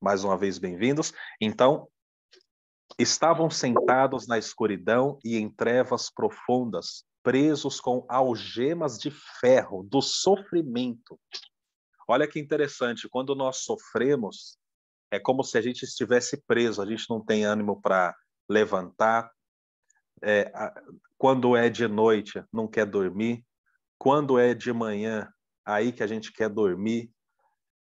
Mais uma vez, bem-vindos. Então, estavam sentados na escuridão e em trevas profundas, presos com algemas de ferro do sofrimento. Olha que interessante, quando nós sofremos, é como se a gente estivesse preso, a gente não tem ânimo para levantar, quando é de noite, não quer dormir, quando é de manhã, aí que a gente quer dormir,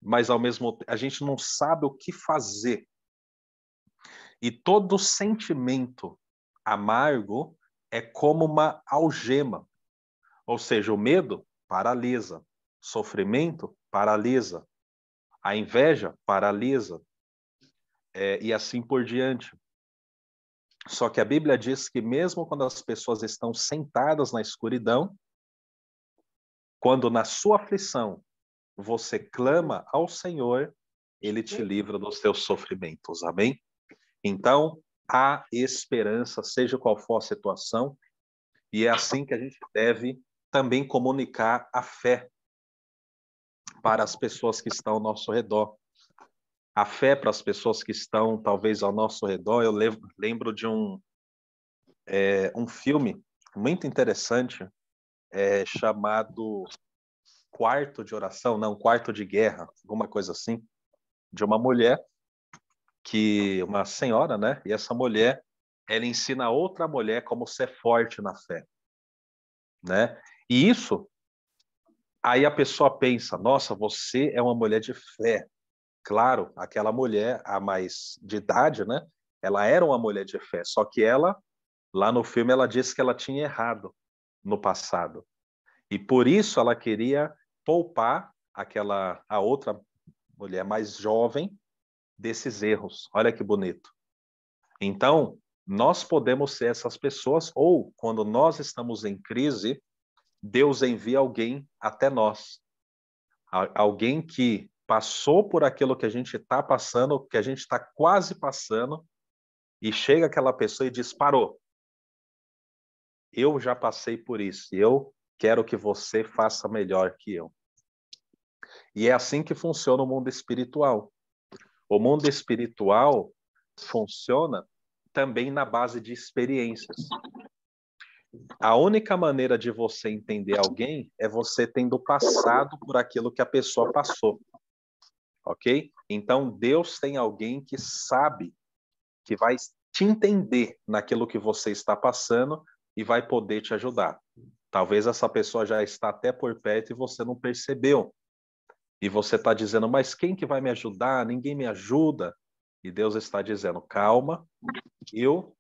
mas ao mesmo tempo a gente não sabe o que fazer. E todo sentimento amargo é como uma algema, ou seja, o medo paralisa, sofrimento paralisa, a inveja paralisa, e assim por diante. Só que a Bíblia diz que mesmo quando as pessoas estão sentadas na escuridão, quando na sua aflição você clama ao Senhor, Ele te livra dos seus sofrimentos. Amém? Então, há esperança, seja qual for a situação, e é assim que a gente deve também comunicar a fé para as pessoas que estão ao nosso redor. A fé para as pessoas que estão, talvez, ao nosso redor. Eu lembro de um filme muito interessante, chamado Quarto de Oração, não, Quarto de Guerra, alguma coisa assim, de uma mulher, uma senhora, né? E essa mulher, ela ensina a outra mulher como ser forte na fé, né? E isso, aí a pessoa pensa, nossa, você é uma mulher de fé. Claro, aquela mulher, a mais de idade, né? Ela era uma mulher de fé, só que ela, lá no filme, ela disse que ela tinha errado no passado. E por isso ela queria poupar a outra mulher mais jovem desses erros. Olha que bonito. Então, nós podemos ser essas pessoas, ou quando nós estamos em crise, Deus envia alguém até nós. Alguém que passou por aquilo que a gente está passando, que a gente está quase passando, e chega aquela pessoa e diz: parou. Eu já passei por isso, e eu quero que você faça melhor que eu. E é assim que funciona o mundo espiritual. O mundo espiritual funciona também na base de experiências. A única maneira de você entender alguém é você tendo passado por aquilo que a pessoa passou, ok? Então, Deus tem alguém que sabe, que vai te entender naquilo que você está passando e vai poder te ajudar. Talvez essa pessoa já está até por perto e você não percebeu. E você está dizendo, mas quem que vai me ajudar? Ninguém me ajuda. E Deus está dizendo, calma, eu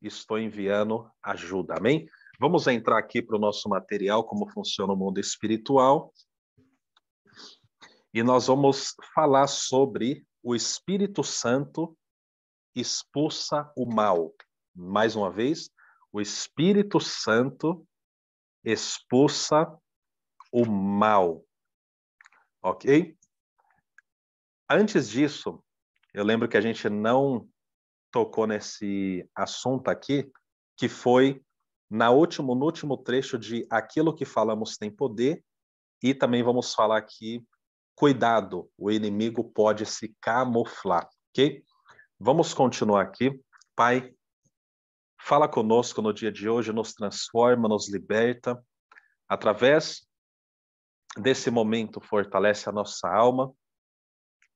estou enviando ajuda. Amém? Vamos entrar aqui para o nosso material, como funciona o mundo espiritual. E nós vamos falar sobre o Espírito Santo expulsa o mal. Mais uma vez, o Espírito Santo expulsa o mal. Ok? Antes disso, eu lembro que a gente não tocou nesse assunto aqui, que foi no último trecho de Aquilo que falamos tem poder, e também vamos falar aqui, cuidado, o inimigo pode se camuflar, ok? Vamos continuar aqui. Pai, fala conosco no dia de hoje, nos transforma, nos liberta. Através desse momento, fortalece a nossa alma,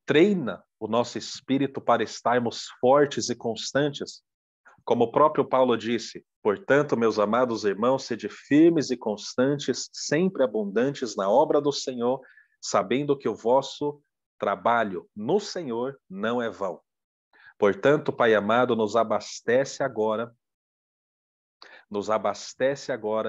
treina o nosso espírito para estarmos fortes e constantes. Como o próprio Paulo disse, portanto, meus amados irmãos, sede firmes e constantes, sempre abundantes na obra do Senhor, sabendo que o vosso trabalho no Senhor não é vão. Portanto, Pai amado, nos abastece agora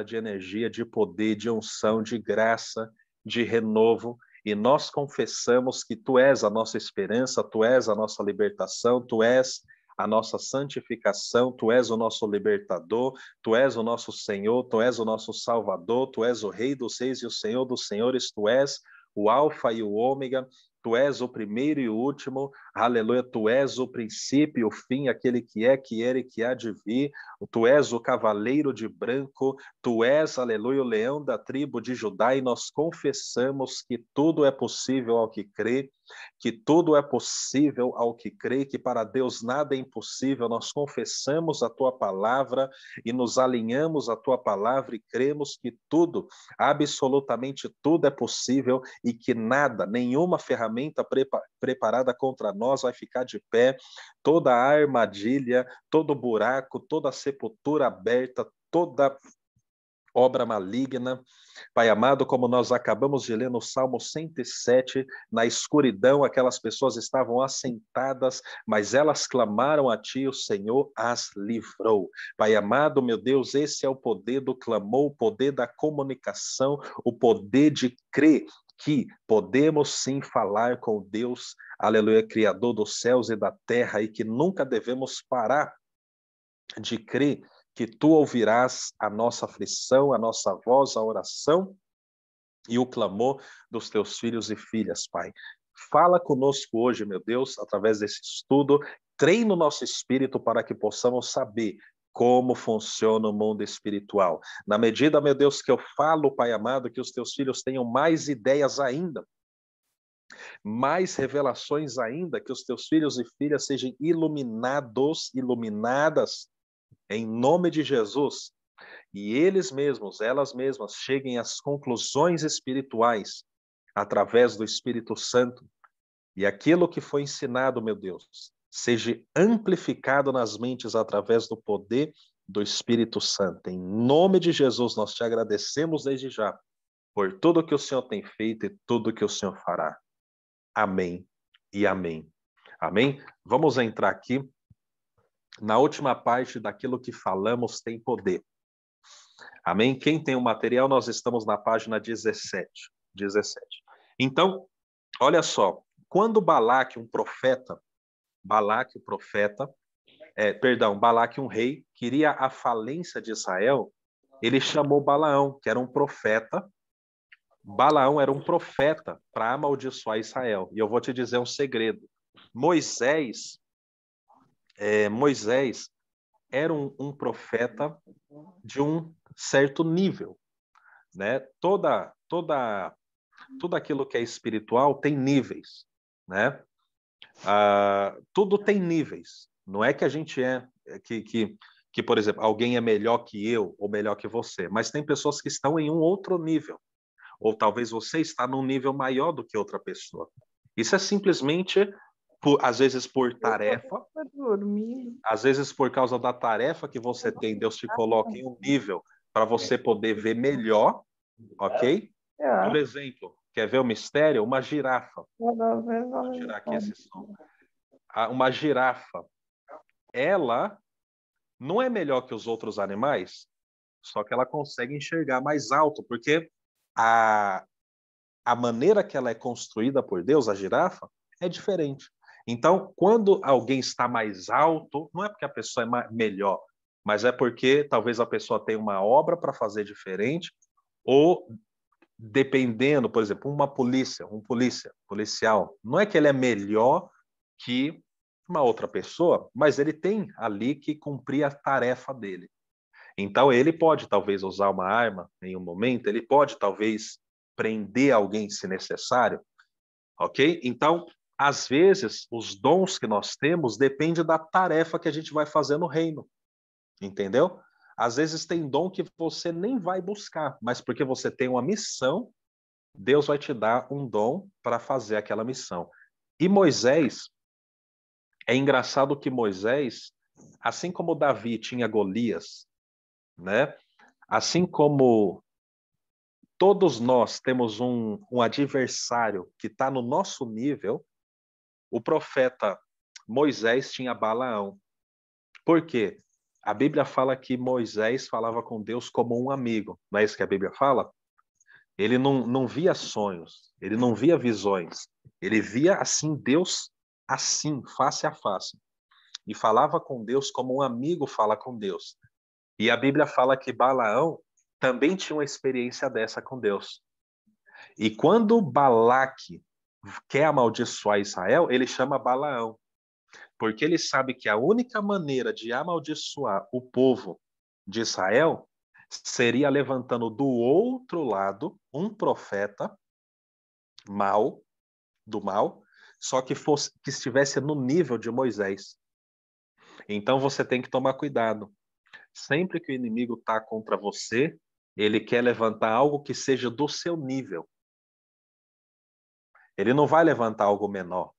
de energia, de poder, de unção, de graça, de renovo, e nós confessamos que Tu és a nossa esperança, Tu és a nossa libertação, Tu és a nossa santificação, Tu és o nosso libertador, Tu és o nosso Senhor, Tu és o nosso Salvador, Tu és o Rei dos Reis e o Senhor dos Senhores, Tu és o Alfa e o Ômega, Tu és o primeiro e o último, aleluia, tu és o princípio e o fim, aquele que é, que era e que há de vir, tu és o cavaleiro de branco, tu és, aleluia, o leão da tribo de Judá, e nós confessamos que tudo é possível ao que crê, que tudo é possível ao que crê, que para Deus nada é impossível. Nós confessamos a tua palavra e nos alinhamos à tua palavra e cremos que tudo, absolutamente tudo é possível e que nada, nenhuma ferramenta preparada contra nós vai ficar de pé. Toda armadilha, todo buraco, toda sepultura aberta, toda obra maligna, Pai amado, como nós acabamos de ler no Salmo 107, na escuridão aquelas pessoas estavam assentadas, mas elas clamaram a Ti, o Senhor as livrou. Pai amado, meu Deus, esse é o poder do clamor, o poder da comunicação, o poder de crer que podemos sim falar com Deus, aleluia, Criador dos céus e da terra, e que nunca devemos parar de crer que tu ouvirás a nossa aflição, a nossa voz, a oração e o clamor dos teus filhos e filhas, Pai. Fala conosco hoje, meu Deus, através desse estudo, treina o nosso espírito para que possamos saber como funciona o mundo espiritual. Na medida, meu Deus, que eu falo, Pai amado, que os teus filhos tenham mais ideias ainda, mais revelações ainda, que os teus filhos e filhas sejam iluminados, iluminadas, em nome de Jesus, e eles mesmos, elas mesmas, cheguem às conclusões espirituais através do Espírito Santo, e aquilo que foi ensinado, meu Deus, seja amplificado nas mentes através do poder do Espírito Santo. Em nome de Jesus, nós te agradecemos desde já por tudo que o Senhor tem feito e tudo que o Senhor fará. Amém e amém. Amém? Vamos entrar aqui na última parte daquilo que falamos tem poder. Amém? Quem tem o material, nós estamos na página 17. Então, olha só, quando Balaque, um rei, queria a falência de Israel, ele chamou Balaão, que era um profeta. Balaão era um profeta para amaldiçoar Israel. E eu vou te dizer um segredo. Moisés era um profeta de um certo nível, né? Tudo aquilo que é espiritual tem níveis, né? Tudo tem níveis. Não é que a gente que, por exemplo, alguém é melhor que eu ou melhor que você, mas tem pessoas que estão em um outro nível, ou talvez você está num nível maior do que outra pessoa. Isso é simplesmente, às vezes por tarefa, às vezes por causa da tarefa que você tem, Deus te coloca em um nível para você poder ver melhor, ok? Por exemplo, quer ver o mistério? Uma girafa. Vou tirar aqui esse som. Uma girafa, ela não é melhor que os outros animais, só que ela consegue enxergar mais alto, porque a maneira que ela é construída por Deus, a girafa, é diferente. Então, quando alguém está mais alto, não é porque a pessoa é melhor, mas é porque talvez a pessoa tenha uma obra para fazer diferente, ou dependendo, por exemplo, policial, não é que ele é melhor que uma outra pessoa, mas ele tem ali que cumprir a tarefa dele. Então, ele pode talvez usar uma arma em um momento, ele pode talvez prender alguém se necessário, ok? Então, às vezes, os dons que nós temos dependem da tarefa que a gente vai fazer no reino, entendeu? Às vezes tem dom que você nem vai buscar, mas porque você tem uma missão, Deus vai te dar um dom para fazer aquela missão. E Moisés, é engraçado que Moisés, assim como Davi tinha Golias, né? Assim como todos nós temos um adversário que está no nosso nível, o profeta Moisés tinha Balaão. Por quê? A Bíblia fala que Moisés falava com Deus como um amigo. Não é isso que a Bíblia fala? Ele não via sonhos, ele não via visões. Ele via assim Deus, assim, face a face. E falava com Deus como um amigo fala com Deus. E a Bíblia fala que Balaão também tinha uma experiência dessa com Deus. E quando Balaque quer amaldiçoar Israel, ele chama Balaão, porque ele sabe que a única maneira de amaldiçoar o povo de Israel seria levantando do outro lado um profeta do mal, só que estivesse no nível de Moisés. Então você tem que tomar cuidado. Sempre que o inimigo está contra você, ele quer levantar algo que seja do seu nível. Ele não vai levantar algo menor.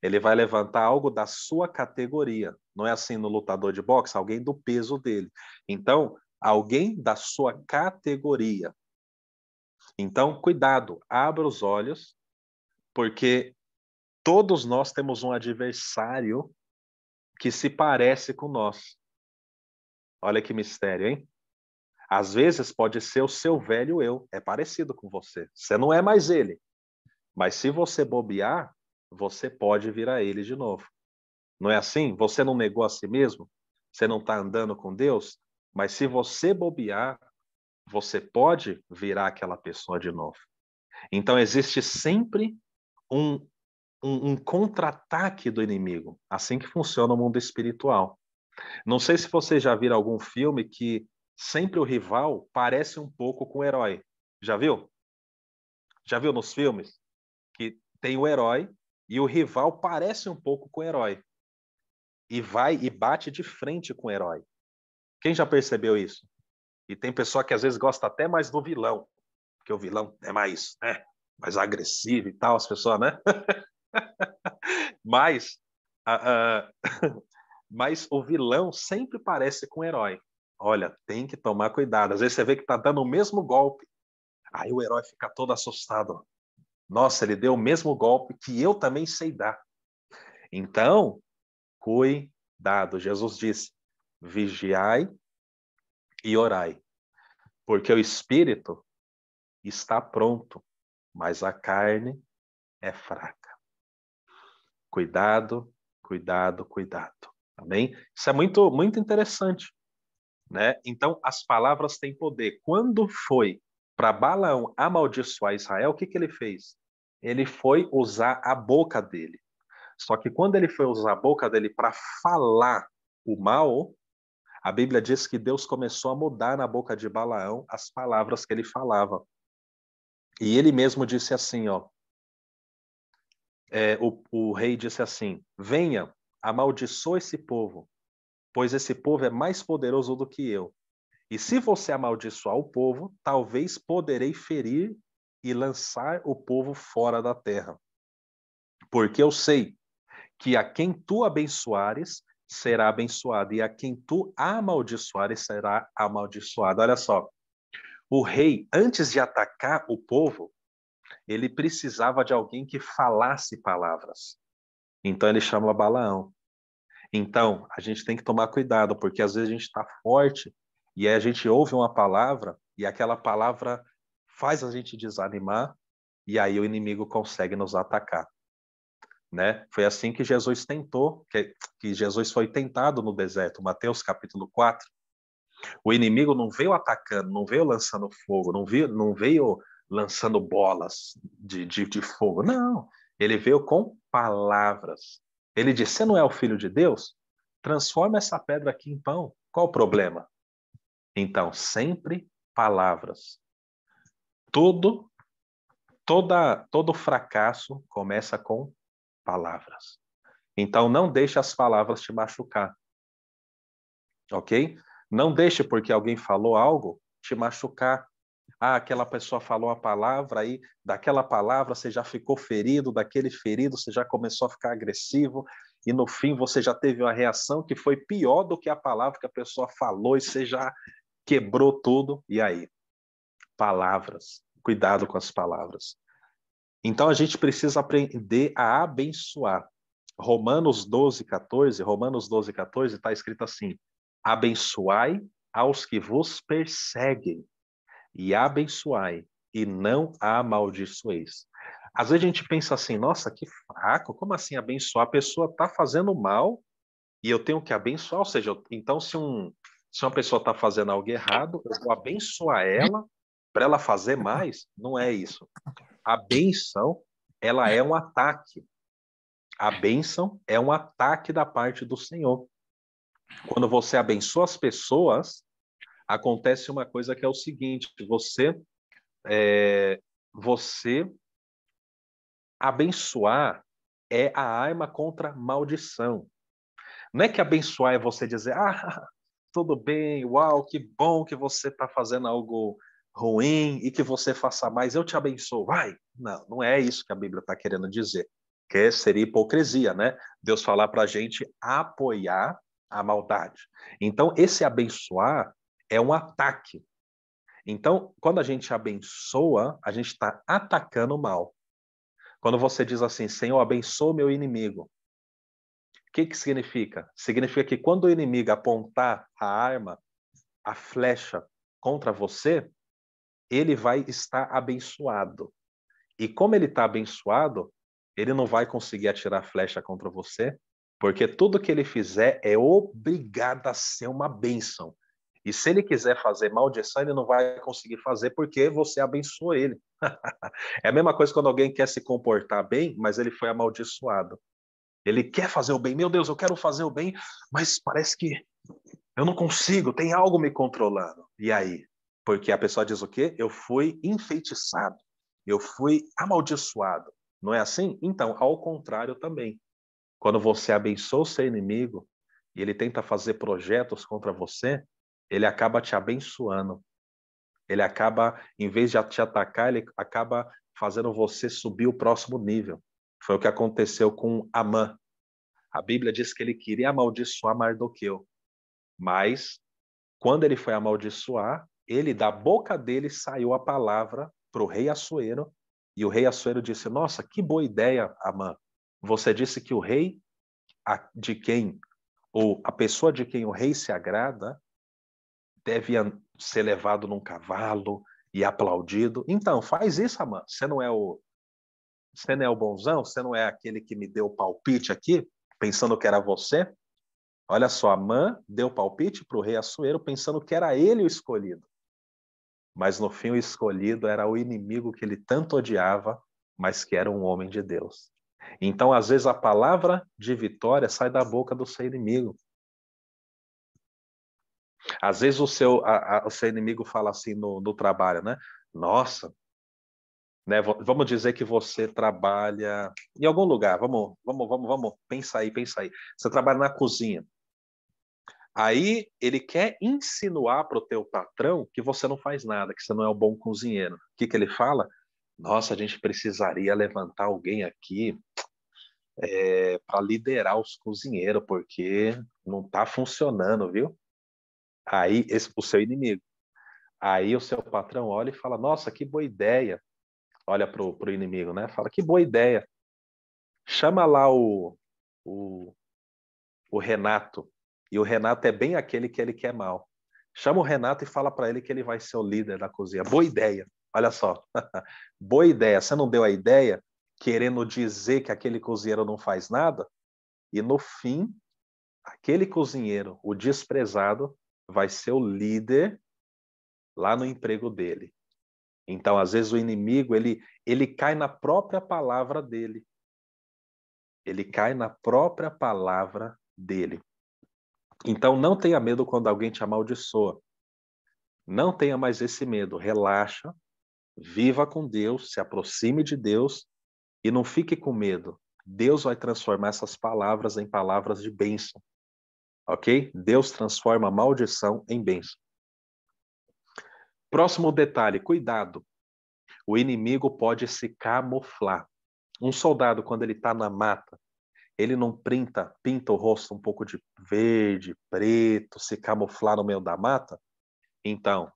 Ele vai levantar algo da sua categoria. Não é assim no lutador de boxe, alguém do peso dele. Então, alguém da sua categoria. Então, cuidado, abra os olhos, porque todos nós temos um adversário que se parece com nós. Olha que mistério, hein? Às vezes pode ser o seu velho eu, é parecido com você. Você não é mais ele. Mas se você bobear, você pode virar ele de novo. Não é assim? Você não negou a si mesmo? Você não está andando com Deus? Mas se você bobear, você pode virar aquela pessoa de novo. Então existe sempre um, um contra-ataque do inimigo. Assim que funciona o mundo espiritual. Não sei se você já viu algum filme que sempre o rival parece um pouco com o herói. Já viu? Já viu nos filmes? Que tem o herói e o rival parece um pouco com o herói. E vai e bate de frente com o herói. Quem já percebeu isso? E tem pessoa que às vezes gosta até mais do vilão, porque o vilão é mais, né, mais agressivo e tal, as pessoas, né? Mas, mas o vilão sempre parece com o herói. Olha, tem que tomar cuidado. Às vezes você vê que tá dando o mesmo golpe. Aí o herói fica todo assustado. Nossa, ele deu o mesmo golpe que eu também sei dar. Então, cuidado. Jesus disse: vigiai e orai, porque o espírito está pronto, mas a carne é fraca. Cuidado, cuidado, cuidado. Amém? Isso é muito, muito interessante, né? Então, as palavras têm poder. Quando foi para Balaão amaldiçoar Israel, o que que ele fez? Ele foi usar a boca dele. Só que quando ele foi usar a boca dele para falar o mal, a Bíblia diz que Deus começou a mudar na boca de Balaão as palavras que ele falava. E ele mesmo disse assim, ó, o rei disse assim: venha, amaldiçoa esse povo, pois esse povo é mais poderoso do que eu. E se você amaldiçoar o povo, talvez poderei ferir e lançar o povo fora da terra. Porque eu sei que a quem tu abençoares será abençoado, e a quem tu amaldiçoares será amaldiçoado. Olha só, o rei, antes de atacar o povo, ele precisava de alguém que falasse palavras. Então ele chama Balaão. Então, a gente tem que tomar cuidado, porque às vezes a gente está forte e aí a gente ouve uma palavra e aquela palavra faz a gente desanimar e aí o inimigo consegue nos atacar, né? Foi assim que Jesus tentou, que Jesus foi tentado no deserto, Mateus capítulo 4. O inimigo não veio atacando, não veio lançando fogo, não veio lançando bolas de fogo, não. Ele veio com palavras. Ele disse: você não é o filho de Deus? Transforma essa pedra aqui em pão. Qual o problema? Então, sempre palavras. Tudo, todo fracasso começa com palavras. Então, não deixe as palavras te machucar, ok? Não deixe porque alguém falou algo te machucar. Ah, aquela pessoa falou a palavra, aí daquela palavra você já ficou ferido, daquele ferido você já começou a ficar agressivo, e no fim você já teve uma reação que foi pior do que a palavra que a pessoa falou, e você já quebrou tudo. E aí? Palavras. Cuidado com as palavras. Então a gente precisa aprender a abençoar. Romanos 12, 14 está escrito assim: abençoai aos que vos perseguem e abençoai, e não amaldiçoeis. Às vezes a gente pensa assim, nossa, que fraco, como assim abençoar? A pessoa está fazendo mal e eu tenho que abençoar, ou seja, então se uma pessoa está fazendo algo errado, eu vou abençoar ela para ela fazer mais? Não é isso. A benção ela é um ataque. A bênção é um ataque da parte do Senhor. Quando você abençoa as pessoas, acontece uma coisa que é o seguinte: você abençoar é a arma contra a maldição. Não é que abençoar é você dizer, tudo bem, uau, que bom que você está fazendo algo ruim e que você faça mais, eu te abençoo, vai. Não, não é isso que a Bíblia está querendo dizer. Que seria hipocrisia, né? Deus falar para a gente apoiar a maldade. Então, esse abençoar é um ataque. Então, quando a gente abençoa, a gente está atacando o mal. Quando você diz assim, Senhor, abençoa o meu inimigo, o que que significa? Significa que quando o inimigo apontar a arma, a flecha contra você, ele vai estar abençoado. E como ele está abençoado, ele não vai conseguir atirar flecha contra você, porque tudo que ele fizer é obrigado a ser uma bênção. E se ele quiser fazer maldição, ele não vai conseguir fazer porque você abençoou ele. É a mesma coisa quando alguém quer se comportar bem, mas ele foi amaldiçoado. Ele quer fazer o bem. Meu Deus, eu quero fazer o bem, mas parece que eu não consigo, tem algo me controlando. E aí? Porque a pessoa diz o quê? Eu fui enfeitiçado, eu fui amaldiçoado. Não é assim? Então, ao contrário também. Quando você abençoa o seu inimigo e ele tenta fazer projetos contra você, ele acaba te abençoando. Ele acaba, em vez de te atacar, ele acaba fazendo você subir o próximo nível. Foi o que aconteceu com Amã. A Bíblia diz que ele queria amaldiçoar Mardoqueu, mas quando ele foi amaldiçoar, ele da boca dele saiu a palavra para o rei Assuero, e o rei Assuero disse: Nossa, que boa ideia, Amã. Você disse que o rei de quem, ou a pessoa de quem o rei se agrada, deve ser levado num cavalo e aplaudido. Então, faz isso, Amã. Você não é o bonzão? Você não é aquele que me deu o palpite aqui, pensando que era você? Olha só, Amã deu palpite para o rei Assuero pensando que era ele o escolhido. Mas no fim o escolhido era o inimigo que ele tanto odiava, mas que era um homem de Deus. Então, às vezes, a palavra de vitória sai da boca do seu inimigo. Às vezes o seu inimigo fala assim no trabalho, né? Nossa, né? Vamos dizer que você trabalha em algum lugar. Vamos. Pensa aí, pensa aí. Você trabalha na cozinha. Aí ele quer insinuar para o teu patrão que você não faz nada, que você não é um bom cozinheiro. O que que ele fala? Nossa, a gente precisaria levantar alguém aqui para liderar os cozinheiros, porque não está funcionando, viu? Aí o seu inimigo. Aí o seu patrão olha e fala: Nossa, que boa ideia. Olha pro inimigo, né? Fala: Que boa ideia. Chama lá o, o Renato. E o Renato é bem aquele que ele quer mal. Chama o Renato e fala para ele que ele vai ser o líder da cozinha. Boa ideia. Olha só. Boa ideia. Você não deu a ideia querendo dizer que aquele cozinheiro não faz nada? E no fim, aquele cozinheiro, o desprezado, vai ser o líder lá no emprego dele. Então, às vezes, o inimigo ele cai na própria palavra dele. Ele cai na própria palavra dele. Então, não tenha medo quando alguém te amaldiçoa. Não tenha mais esse medo. Relaxa, viva com Deus, se aproxime de Deus e não fique com medo. Deus vai transformar essas palavras em palavras de bênção. Ok? Deus transforma a maldição em bênção. Próximo detalhe, cuidado. O inimigo pode se camuflar. Um soldado, quando ele está na mata, ele não pinta o rosto um pouco de verde, preto, se camuflar no meio da mata? Então,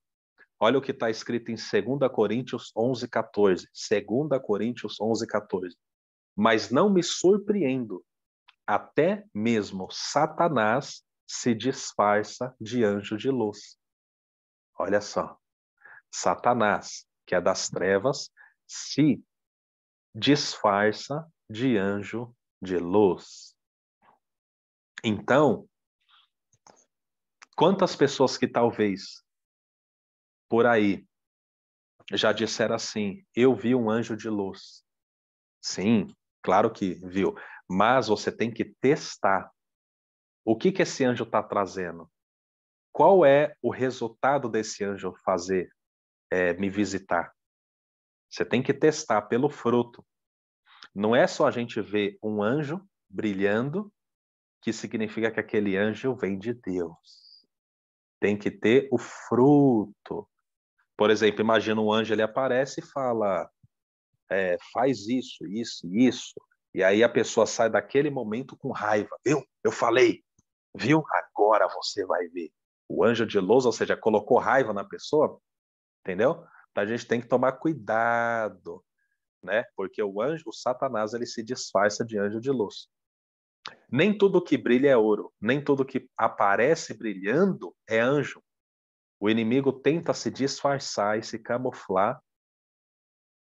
olha o que está escrito em 2 Coríntios 11:14. 2 Coríntios 11:14. Mas não me surpreendo, até mesmo Satanás se disfarça de anjo de luz. Olha só, Satanás, que é das trevas, se disfarça de anjo de luz. Então, quantas pessoas que talvez por aí já disseram assim: Eu vi um anjo de luz. Sim, claro que viu. Mas você tem que testar. O que que esse anjo está trazendo? Qual é o resultado desse anjo fazer me visitar? Você tem que testar pelo fruto. Não é só a gente ver um anjo brilhando que significa que aquele anjo vem de Deus. Tem que ter o fruto. Por exemplo, imagina um anjo, ele aparece e fala, faz isso, isso, isso. E aí a pessoa sai daquele momento com raiva. Viu? Eu falei. Viu? Agora você vai ver. O anjo de luz, ou seja, colocou raiva na pessoa, entendeu? Então a gente tem que tomar cuidado, né? Porque o anjo, o Satanás, ele se disfarça de anjo de luz. Nem tudo que brilha é ouro, nem tudo que aparece brilhando é anjo. O inimigo tenta se disfarçar e se camuflar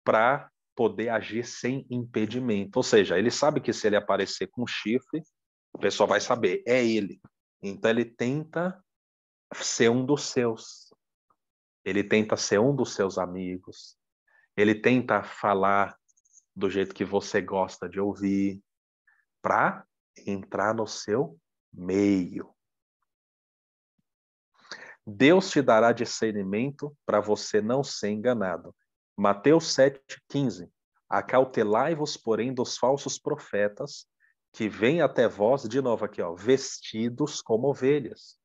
para poder agir sem impedimento. Ou seja, ele sabe que se ele aparecer com chifre, o pessoal vai saber, é ele. Então ele tenta ser um dos seus. Ele tenta ser um dos seus amigos. Ele tenta falar do jeito que você gosta de ouvir para entrar no seu meio. Deus te dará discernimento para você não ser enganado. Mateus 7,15. Acautelai-vos, porém, dos falsos profetas, que vêm até vós, de novo aqui, ó, vestidos como ovelhas.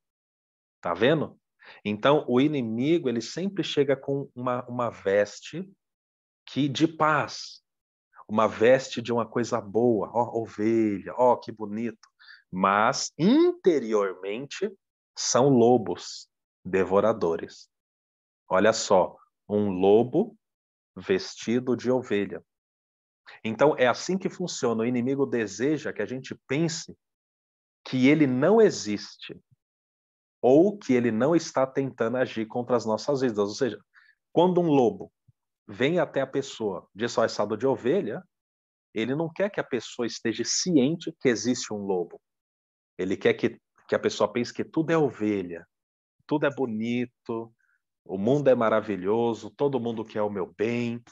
Tá vendo? Então, o inimigo, ele sempre chega com uma veste de paz, uma veste de uma coisa boa, ó, ovelha, ó, que bonito. Mas, interiormente, são lobos devoradores. Olha só, um lobo vestido de ovelha. Então, é assim que funciona. O inimigo deseja que a gente pense que ele não existe ou que ele não está tentando agir contra as nossas vidas. Ou seja, quando um lobo vem até a pessoa disfarçado de ovelha, ele não quer que a pessoa esteja ciente que existe um lobo. Ele quer que a pessoa pense que tudo é ovelha, tudo é bonito, o mundo é maravilhoso, todo mundo quer o meu bem,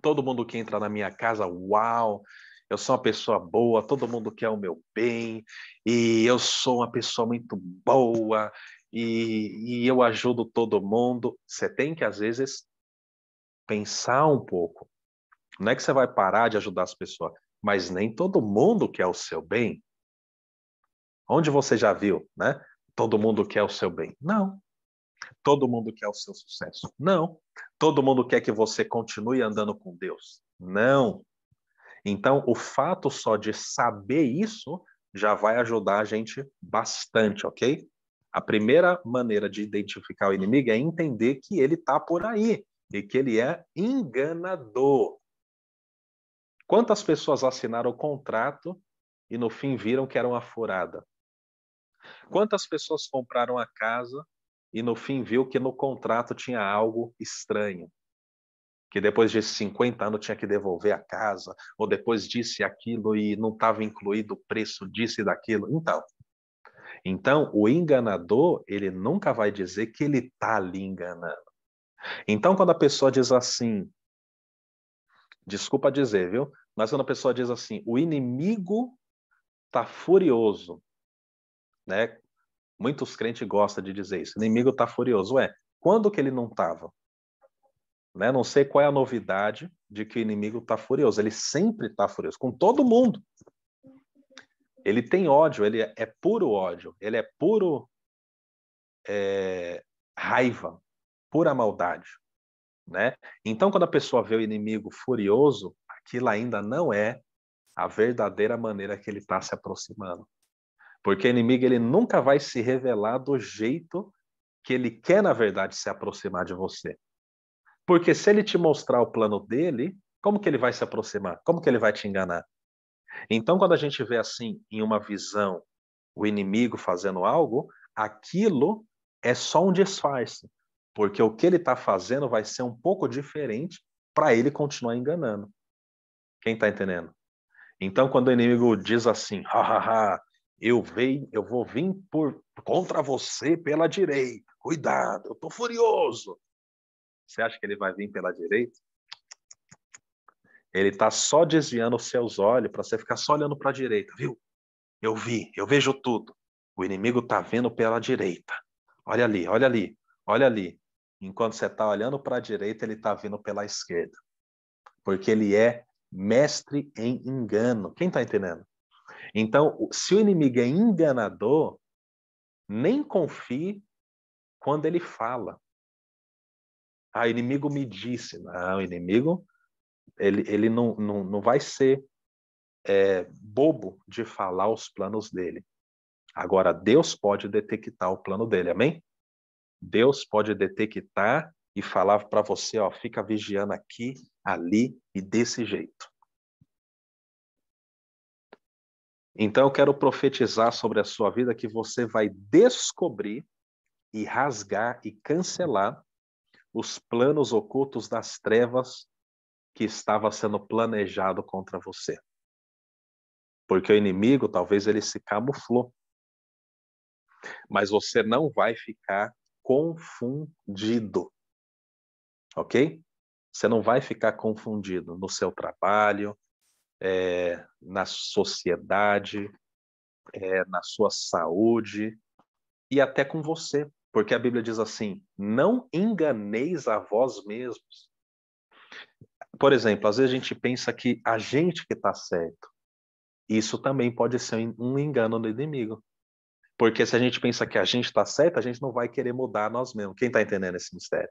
todo mundo que entra na minha casa, uau, eu sou uma pessoa boa, todo mundo quer o meu bem, e eu sou uma pessoa muito boa, e eu ajudo todo mundo. Você tem que, às vezes, pensar um pouco. Não é que você vai parar de ajudar as pessoas, mas nem todo mundo quer o seu bem. Onde você já viu, né? Todo mundo quer o seu bem. Não. Todo mundo quer o seu sucesso. Não. Todo mundo quer que você continue andando com Deus. Não. Então, o fato só de saber isso já vai ajudar a gente bastante, ok? A primeira maneira de identificar o inimigo é entender que ele está por aí e que ele é enganador. Quantas pessoas assinaram o contrato e no fim viram que era uma furada? Quantas pessoas compraram a casa e no fim viu que no contrato tinha algo estranho? Que depois de 50 anos tinha que devolver a casa, ou depois disso e aquilo e não estava incluído o preço disso e daquilo. Então, o enganador, ele nunca vai dizer que ele está ali enganando. Então, quando a pessoa diz assim, desculpa dizer, viu? Mas quando a pessoa diz assim, o inimigo está furioso, né? Muitos crentes gostam de dizer isso. O inimigo está furioso. Ué, quando que ele não estava? Né? Não sei qual é a novidade de que o inimigo está furioso. Ele sempre está furioso, com todo mundo. Ele tem ódio, ele é puro ódio, ele é puro raiva, pura maldade. Né? Então, quando a pessoa vê o inimigo furioso, aquilo ainda não é a verdadeira maneira que ele está se aproximando. Porque o inimigo ele nunca vai se revelar do jeito que ele quer, na verdade, se aproximar de você. Porque se ele te mostrar o plano dele, como que ele vai se aproximar? Como que ele vai te enganar? Então, quando a gente vê assim, em uma visão, o inimigo fazendo algo, aquilo é só um disfarce. Porque o que ele está fazendo vai ser um pouco diferente para ele continuar enganando. Quem está entendendo? Então, quando o inimigo diz assim, hahaha, eu vou vir contra você pela direita. Cuidado, eu estou furioso. Você acha que ele vai vir pela direita? Ele está só desviando os seus olhos para você ficar só olhando para a direita, viu? Eu vi, eu vejo tudo. O inimigo está vendo pela direita. Olha ali, olha ali, olha ali. Enquanto você está olhando para a direita, ele está vindo pela esquerda. Porque ele é mestre em engano. Quem está entendendo? Então, se o inimigo é enganador, nem confie quando ele fala. Ah, o inimigo me disse. Não, o inimigo ele não vai ser bobo de falar os planos dele. Agora, Deus pode detectar o plano dele, amém? Deus pode detectar e falar para você, ó, fica vigiando aqui, ali e desse jeito. Então, eu quero profetizar sobre a sua vida que você vai descobrir e rasgar e cancelar os planos ocultos das trevas que estava sendo planejado contra você. Porque o inimigo, talvez ele se camuflou, mas você não vai ficar confundido, ok? Você não vai ficar confundido no seu trabalho, na sociedade, na sua saúde e até com você. Porque a Bíblia diz assim, não enganeis a vós mesmos. Por exemplo, às vezes a gente pensa que a gente que está certo. Isso também pode ser um engano do inimigo. Porque se a gente pensa que a gente está certo, a gente não vai querer mudar nós mesmos. Quem está entendendo esse mistério?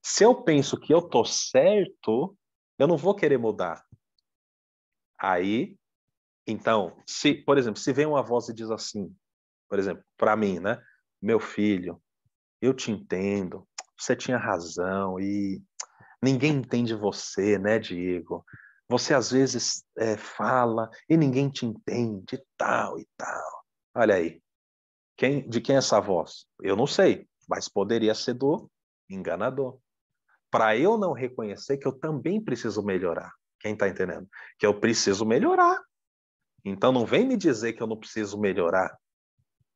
Se eu penso que eu estou certo, eu não vou querer mudar. Aí, então, se, por exemplo, se vem uma voz e diz assim, por exemplo, para mim, né? Meu filho, eu te entendo, você tinha razão e ninguém entende você, né, Diego? Você às vezes fala e ninguém te entende, tal e tal. Olha aí, de quem é essa voz? Eu não sei, mas poderia ser do enganador. Para eu não reconhecer que eu também preciso melhorar. Quem está entendendo? Que eu preciso melhorar. Então não vem me dizer que eu não preciso melhorar.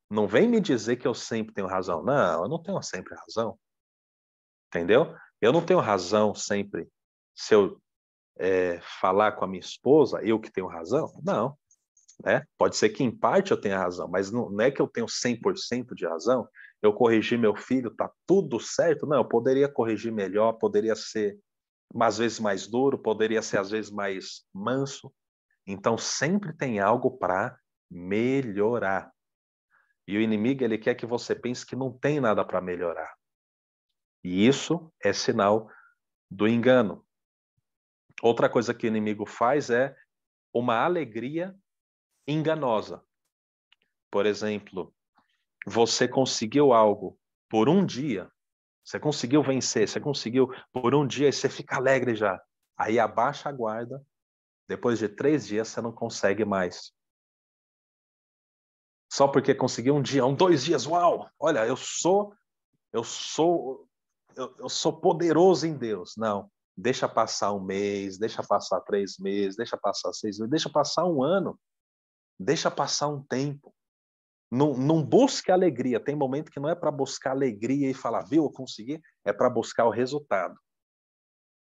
Não vem me dizer que eu sempre tenho razão. Não, eu não tenho sempre razão. Entendeu? Eu não tenho razão sempre. Se eu falar com a minha esposa, eu que tenho razão? Não. Né? Pode ser que em parte eu tenha razão, mas não é que eu tenho 100% de razão. Eu corrigi meu filho, tá tudo certo? Não, eu poderia corrigir melhor, poderia ser às vezes mais duro, poderia ser às vezes mais manso. Então sempre tem algo para melhorar. E o inimigo ele quer que você pense que não tem nada para melhorar. E isso é sinal do engano. Outra coisa que o inimigo faz é uma alegria enganosa. Por exemplo, você conseguiu algo por um dia, você conseguiu vencer, você conseguiu por um dia e você fica alegre já. Aí abaixa a guarda, depois de 3 dias você não consegue mais. Só porque conseguiu um dia, 2 dias, uau! Olha, eu sou, eu sou poderoso em Deus. Não, deixa passar um mês, deixa passar 3 meses, deixa passar 6 meses, deixa passar um ano, deixa passar um tempo. Não busque alegria. Tem momento que não é para buscar alegria e falar, viu, eu consegui. É para buscar o resultado.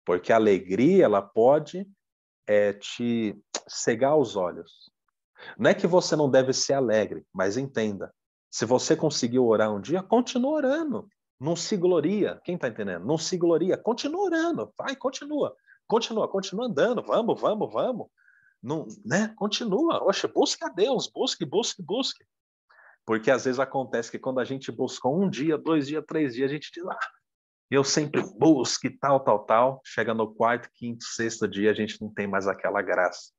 Porque a alegria, ela pode te cegar os olhos. Não é que você não deve ser alegre, mas entenda. Se você conseguiu orar um dia, continua orando. Não se gloria. Quem está entendendo? Não se gloria. Continua orando. Vai, continua. Continua andando. Vamos, vamos, vamos. Não, né? Continua. Oxe, busque a Deus. Busque, busque, busque. Porque às vezes acontece que quando a gente busca um dia, 2 dias, 3 dias, a gente diz, eu sempre busco e tal, tal, tal. Chega no quarto, quinto, sexto dia, a gente não tem mais aquela graça.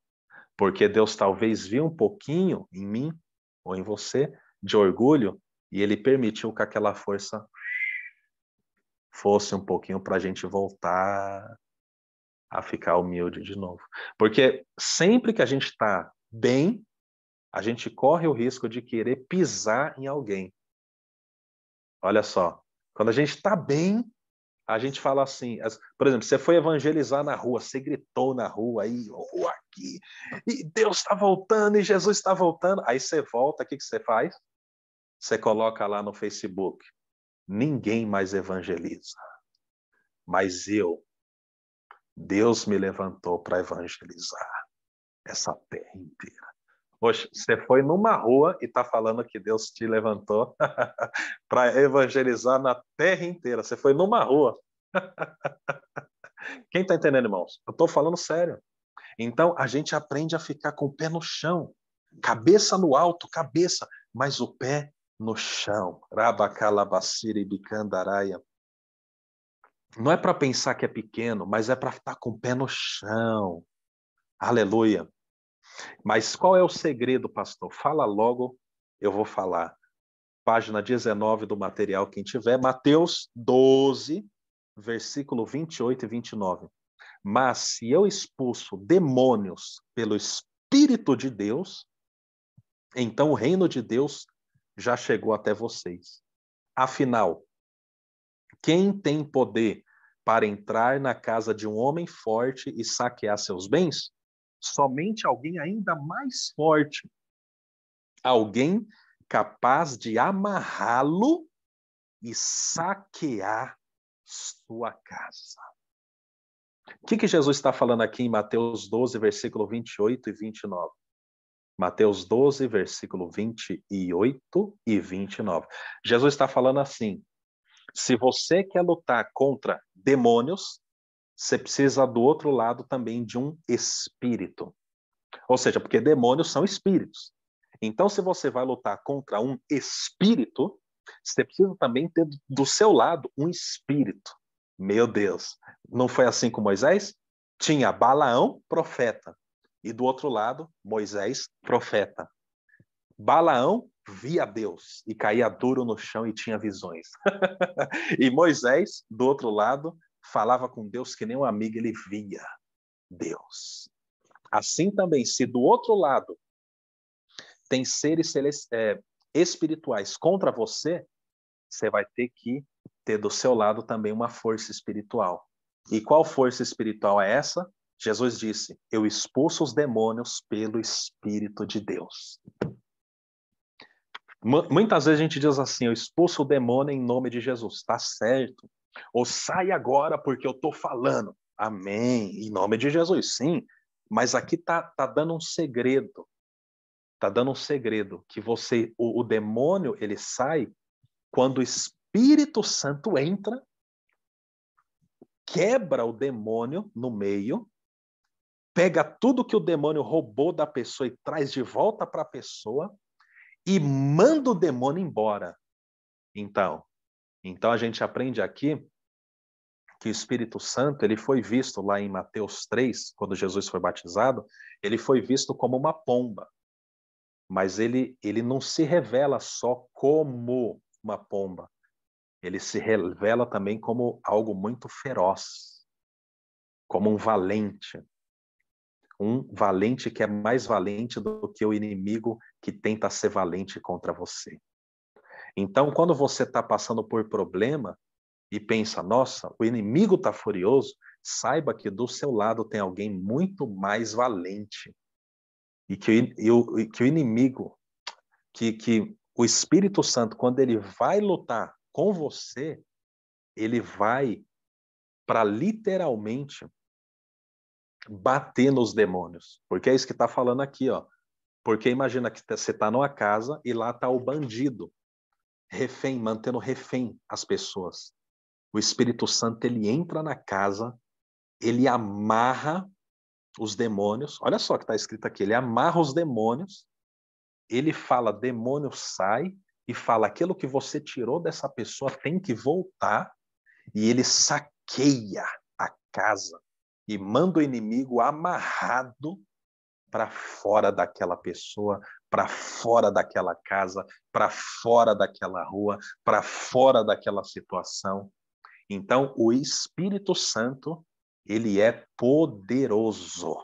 Porque Deus talvez viu um pouquinho em mim ou em você de orgulho e ele permitiu que aquela força fosse um pouquinho para a gente voltar a ficar humilde de novo. Porque sempre que a gente está bem, a gente corre o risco de querer pisar em alguém. Olha só, quando a gente está bem, a gente fala assim, por exemplo, você foi evangelizar na rua, você gritou na rua, aí, aqui, e Deus está voltando, e Jesus está voltando. Aí você volta, o que você faz? Você coloca lá no Facebook, ninguém mais evangeliza, mas eu Deus me levantou para evangelizar essa terra inteira. Poxa, você foi numa rua e está falando que Deus te levantou para evangelizar na terra inteira. Você foi numa rua. Quem está entendendo, irmãos? Eu estou falando sério. Então, a gente aprende a ficar com o pé no chão. Cabeça no alto, cabeça, mas o pé no chão. Rabacalabaciri bicandaraia. Não é para pensar que é pequeno, mas é para estar com o pé no chão. Aleluia. Mas qual é o segredo, pastor? Fala logo, eu vou falar. Página 19 do material, quem tiver, Mateus 12, versículo 28 e 29. Mas se eu expulso demônios pelo Espírito de Deus, então o reino de Deus já chegou até vocês. Afinal, quem tem poder para entrar na casa de um homem forte e saquear seus bens? Somente alguém ainda mais forte. Alguém capaz de amarrá-lo e saquear sua casa. O que Jesus está falando aqui em Mateus 12, versículo 28 e 29? Mateus 12, versículo 28 e 29. Jesus está falando assim: se você quer lutar contra demônios, você precisa do outro lado também de um espírito. Ou seja, porque demônios são espíritos. Então, se você vai lutar contra um espírito, você precisa também ter do seu lado um espírito. Meu Deus, não foi assim com Moisés? Tinha Balaão, profeta, e do outro lado, Moisés, profeta. Balaão via Deus e caía duro no chão e tinha visões. E Moisés, do outro lado, falava com Deus que nem um amigo, ele via Deus. Assim também, se do outro lado tem seres espirituais contra você, você vai ter que ter do seu lado também uma força espiritual. E qual força espiritual é essa? Jesus disse: eu expulso os demônios pelo Espírito de Deus. Muitas vezes a gente diz assim: eu expulso o demônio em nome de Jesus. Está certo. Ou sai agora porque eu estou falando. Amém. Em nome de Jesus, sim. Mas aqui tá dando um segredo. Está dando um segredo que o demônio ele sai quando o Espírito Santo entra, quebra o demônio no meio, pega tudo que o demônio roubou da pessoa e traz de volta para a pessoa e manda o demônio embora. Então a gente aprende aqui que o Espírito Santo ele foi visto lá em Mateus 3, quando Jesus foi batizado, ele foi visto como uma pomba. Mas ele não se revela só como uma pomba. Ele se revela também como algo muito feroz, como um valente que é mais valente do que o inimigo que tenta ser valente contra você. Então, quando você está passando por problema e pensa, nossa, o inimigo está furioso, saiba que do seu lado tem alguém muito mais valente. E que o inimigo, que o Espírito Santo, quando ele vai lutar com você, ele vai para literalmente bater nos demônios. Porque é isso que está falando aqui, ó. Porque imagina que você está numa casa e lá está o bandido, refém, mantendo refém as pessoas. O Espírito Santo, ele entra na casa, ele amarra os demônios. Olha só o que está escrito aqui. Ele amarra os demônios, ele fala, demônio sai, e fala, aquilo que você tirou dessa pessoa tem que voltar, e ele saqueia a casa e manda o inimigo amarrado para fora daquela pessoa, para fora daquela casa, para fora daquela rua, para fora daquela situação. Então, o Espírito Santo, ele é poderoso.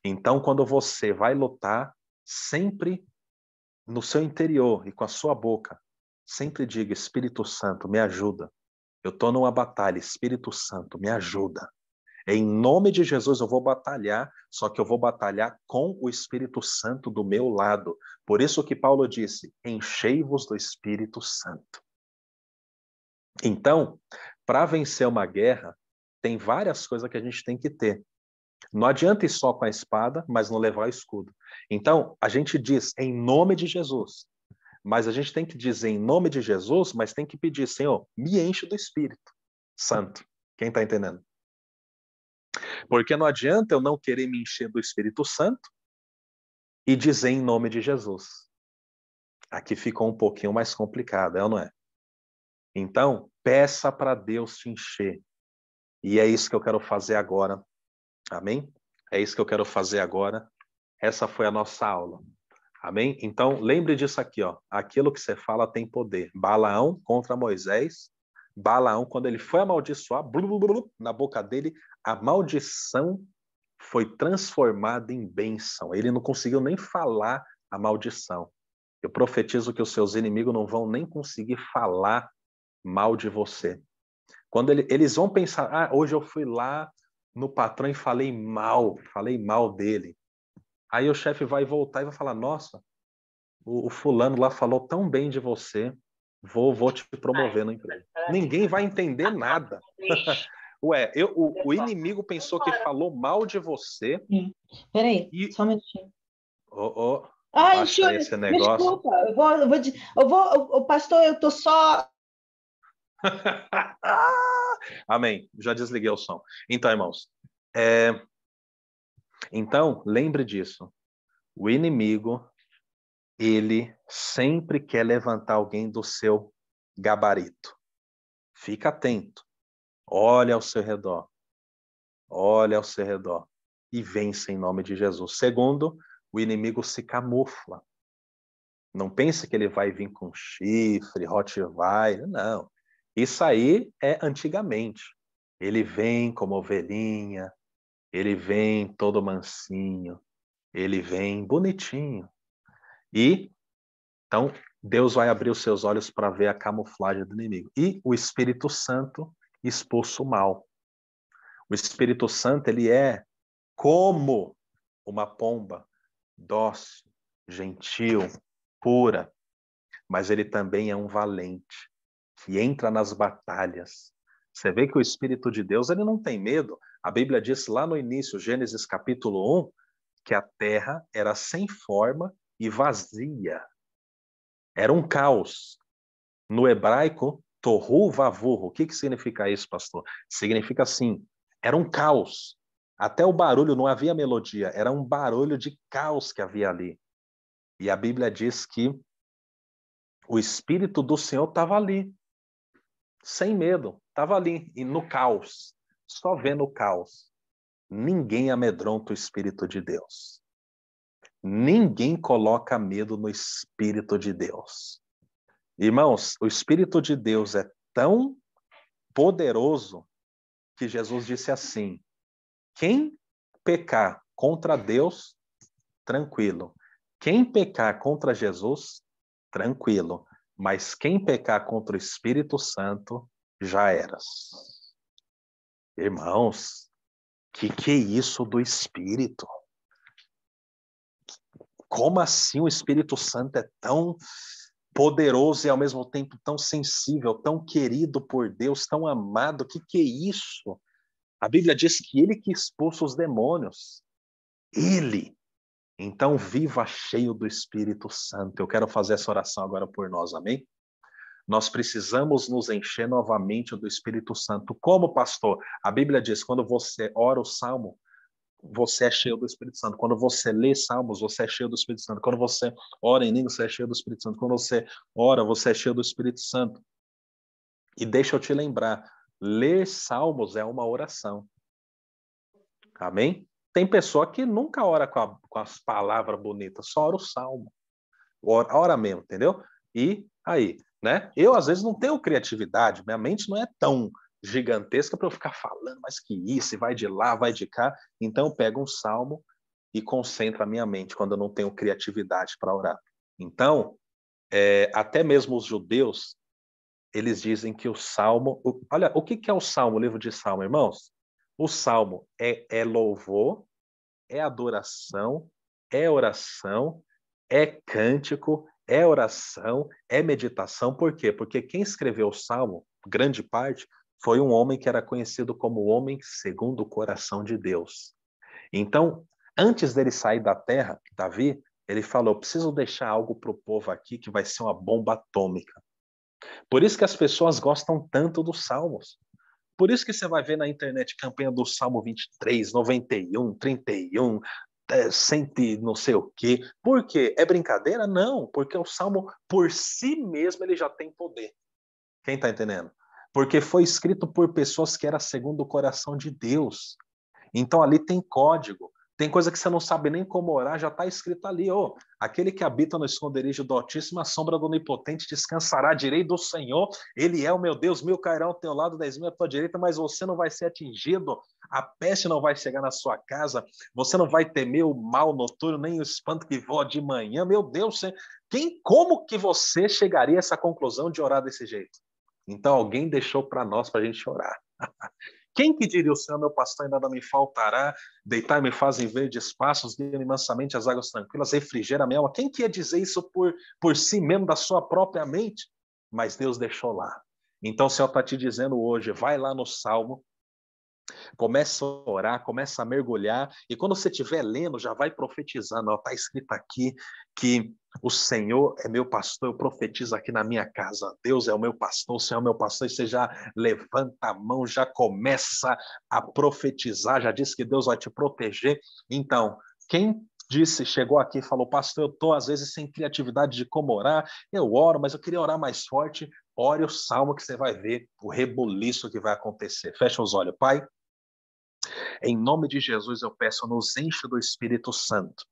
Então, quando você vai lutar, sempre no seu interior e com a sua boca, sempre diga, Espírito Santo, me ajuda. Eu estou numa batalha, Espírito Santo, me ajuda. Em nome de Jesus eu vou batalhar, só que eu vou batalhar com o Espírito Santo do meu lado. Por isso que Paulo disse, enchei-vos do Espírito Santo. Então, para vencer uma guerra, tem várias coisas que a gente tem que ter. Não adianta ir só com a espada, mas não levar o escudo. Então, a gente diz em nome de Jesus, mas a gente tem que dizer em nome de Jesus, mas tem que pedir, Senhor, me enche do Espírito Santo. Quem está entendendo? Porque não adianta eu não querer me encher do Espírito Santo e dizer em nome de Jesus. Aqui ficou um pouquinho mais complicado, é ou não é? Então, peça para Deus te encher. E é isso que eu quero fazer agora. Amém? É isso que eu quero fazer agora. Essa foi a nossa aula. Amém? Então, lembre disso aqui, ó. Aquilo que você fala tem poder. Balaão contra Moisés. Balaão, quando ele foi amaldiçoar, na boca dele, a maldição foi transformada em bênção. Ele não conseguiu nem falar a maldição. Eu profetizo que os seus inimigos não vão nem conseguir falar mal de você. Quando eles vão pensar, hoje eu fui lá no patrão e falei mal dele. Aí o chefe vai voltar e vai falar, nossa, o fulano lá falou tão bem de você, vou te promover no emprego. Ninguém vai entender nada. Ué, o inimigo pensou que falou mal de você. Peraí, E... só um minutinho. Ai, Abaixa senhor, aí esse me negócio. desculpa, pastor, eu tô só... Amém, já desliguei o som. Então, irmãos, então, lembre disso. O inimigo, ele sempre quer levantar alguém do seu gabarito. Fica atento. Olha ao seu redor. Olha ao seu redor. E vence em nome de Jesus. Segundo, o inimigo se camufla. Não pense que ele vai vir com chifre, Rottweiler. Não. Isso aí é antigamente. Ele vem como ovelhinha. Ele vem todo mansinho. Ele vem bonitinho. E, então, Deus vai abrir os seus olhos para ver a camuflagem do inimigo. E o Espírito Santo expulsa o mal. O Espírito Santo, ele é como uma pomba, dócil, gentil, pura, mas ele também é um valente, que entra nas batalhas. Você vê que o Espírito de Deus, ele não tem medo. A Bíblia diz lá no início, Gênesis capítulo 1, que a terra era sem forma e vazia. Era um caos. No hebraico, tohu vavurro. O que significa isso, pastor? Significa assim, era um caos. Até o barulho, não havia melodia, era um barulho de caos que havia ali. E a Bíblia diz que o Espírito do Senhor estava ali, sem medo, estava ali, e no caos, só vendo o caos. Ninguém amedronta o Espírito de Deus. Ninguém coloca medo no Espírito de Deus. Irmãos, o Espírito de Deus é tão poderoso que Jesus disse assim: quem pecar contra Deus, tranquilo. Quem pecar contra Jesus, tranquilo. Mas quem pecar contra o Espírito Santo, já eras. Irmãos, que é isso do Espírito? Como assim o Espírito Santo é tão poderoso e ao mesmo tempo tão sensível, tão querido por Deus, tão amado? Que é isso? A Bíblia diz que ele que expulsa os demônios. Ele. Então, viva cheio do Espírito Santo. Eu quero fazer essa oração agora por nós, amém? Nós precisamos nos encher novamente do Espírito Santo. Como, pastor? A Bíblia diz, quando você ora o Salmo, você é cheio do Espírito Santo. Quando você lê Salmos, você é cheio do Espírito Santo. Quando você ora em língua, você é cheio do Espírito Santo. Quando você ora, você é cheio do Espírito Santo. E deixa eu te lembrar, ler Salmos é uma oração. Amém? Tem pessoa que nunca ora com as palavras bonitas, só ora o Salmo. Ora mesmo, entendeu? E aí, né? Eu, às vezes, não tenho criatividade, minha mente não é tão gigantesca para eu ficar falando, mas que isso, e vai de lá, vai de cá. Então, eu pego um salmo e concentro a minha mente quando eu não tenho criatividade para orar. Então, até mesmo os judeus, eles dizem que o salmo... Olha, o que é o salmo, o livro de salmo, irmãos? O salmo é louvor, é adoração, é oração, é cântico, é oração, é meditação. Por quê? Porque quem escreveu o Salmo, grande parte, foi um homem que era conhecido como o homem segundo o coração de Deus. Então, antes dele sair da terra, Davi, ele falou, preciso deixar algo para o povo aqui que vai ser uma bomba atômica. Por isso que as pessoas gostam tanto dos Salmos. Por isso que você vai ver na internet campanha do Salmo 23, 91, 31, 100 não sei o quê. Por quê? É brincadeira? Não, porque o Salmo por si mesmo ele já tem poder. Quem está entendendo? Porque foi escrito por pessoas que eram segundo o coração de Deus. Então ali tem código. Tem coisa que você não sabe nem como orar, já está escrito ali. Oh, aquele que habita no esconderijo do Altíssimo, a sombra do Onipotente descansará à direita do Senhor. Ele é o meu Deus, 1000 cairão ao teu lado, 10.000 à tua direita, mas você não vai ser atingido. A peste não vai chegar na sua casa. Você não vai temer o mal noturno, nem o espanto que voa de manhã. Meu Deus, como que você chegaria a essa conclusão de orar desse jeito? Então alguém deixou para nós, para a gente orar. Quem que diria, o Senhor meu pastor, e nada me faltará, deitar-me faz em verdes pastos, guia-me mansamente as águas tranquilas, refrigera a minha alma. Quem que ia dizer isso por si mesmo, da sua própria mente? Mas Deus deixou lá. Então o Senhor está te dizendo hoje, vai lá no Salmo, começa a orar, começa a mergulhar, e quando você estiver lendo, já vai profetizando. Está escrito aqui que o Senhor é meu pastor, eu profetizo aqui na minha casa. Deus é o meu pastor, o Senhor é o meu pastor, e você já levanta a mão, já começa a profetizar, já diz que Deus vai te proteger. Então, quem chegou aqui e falou, pastor, eu estou às vezes sem criatividade de como orar, eu oro, mas eu queria orar mais forte. Ore o salmo que você vai ver o rebuliço que vai acontecer. Fecha os olhos. Pai, em nome de Jesus eu peço, nos enche do Espírito Santo,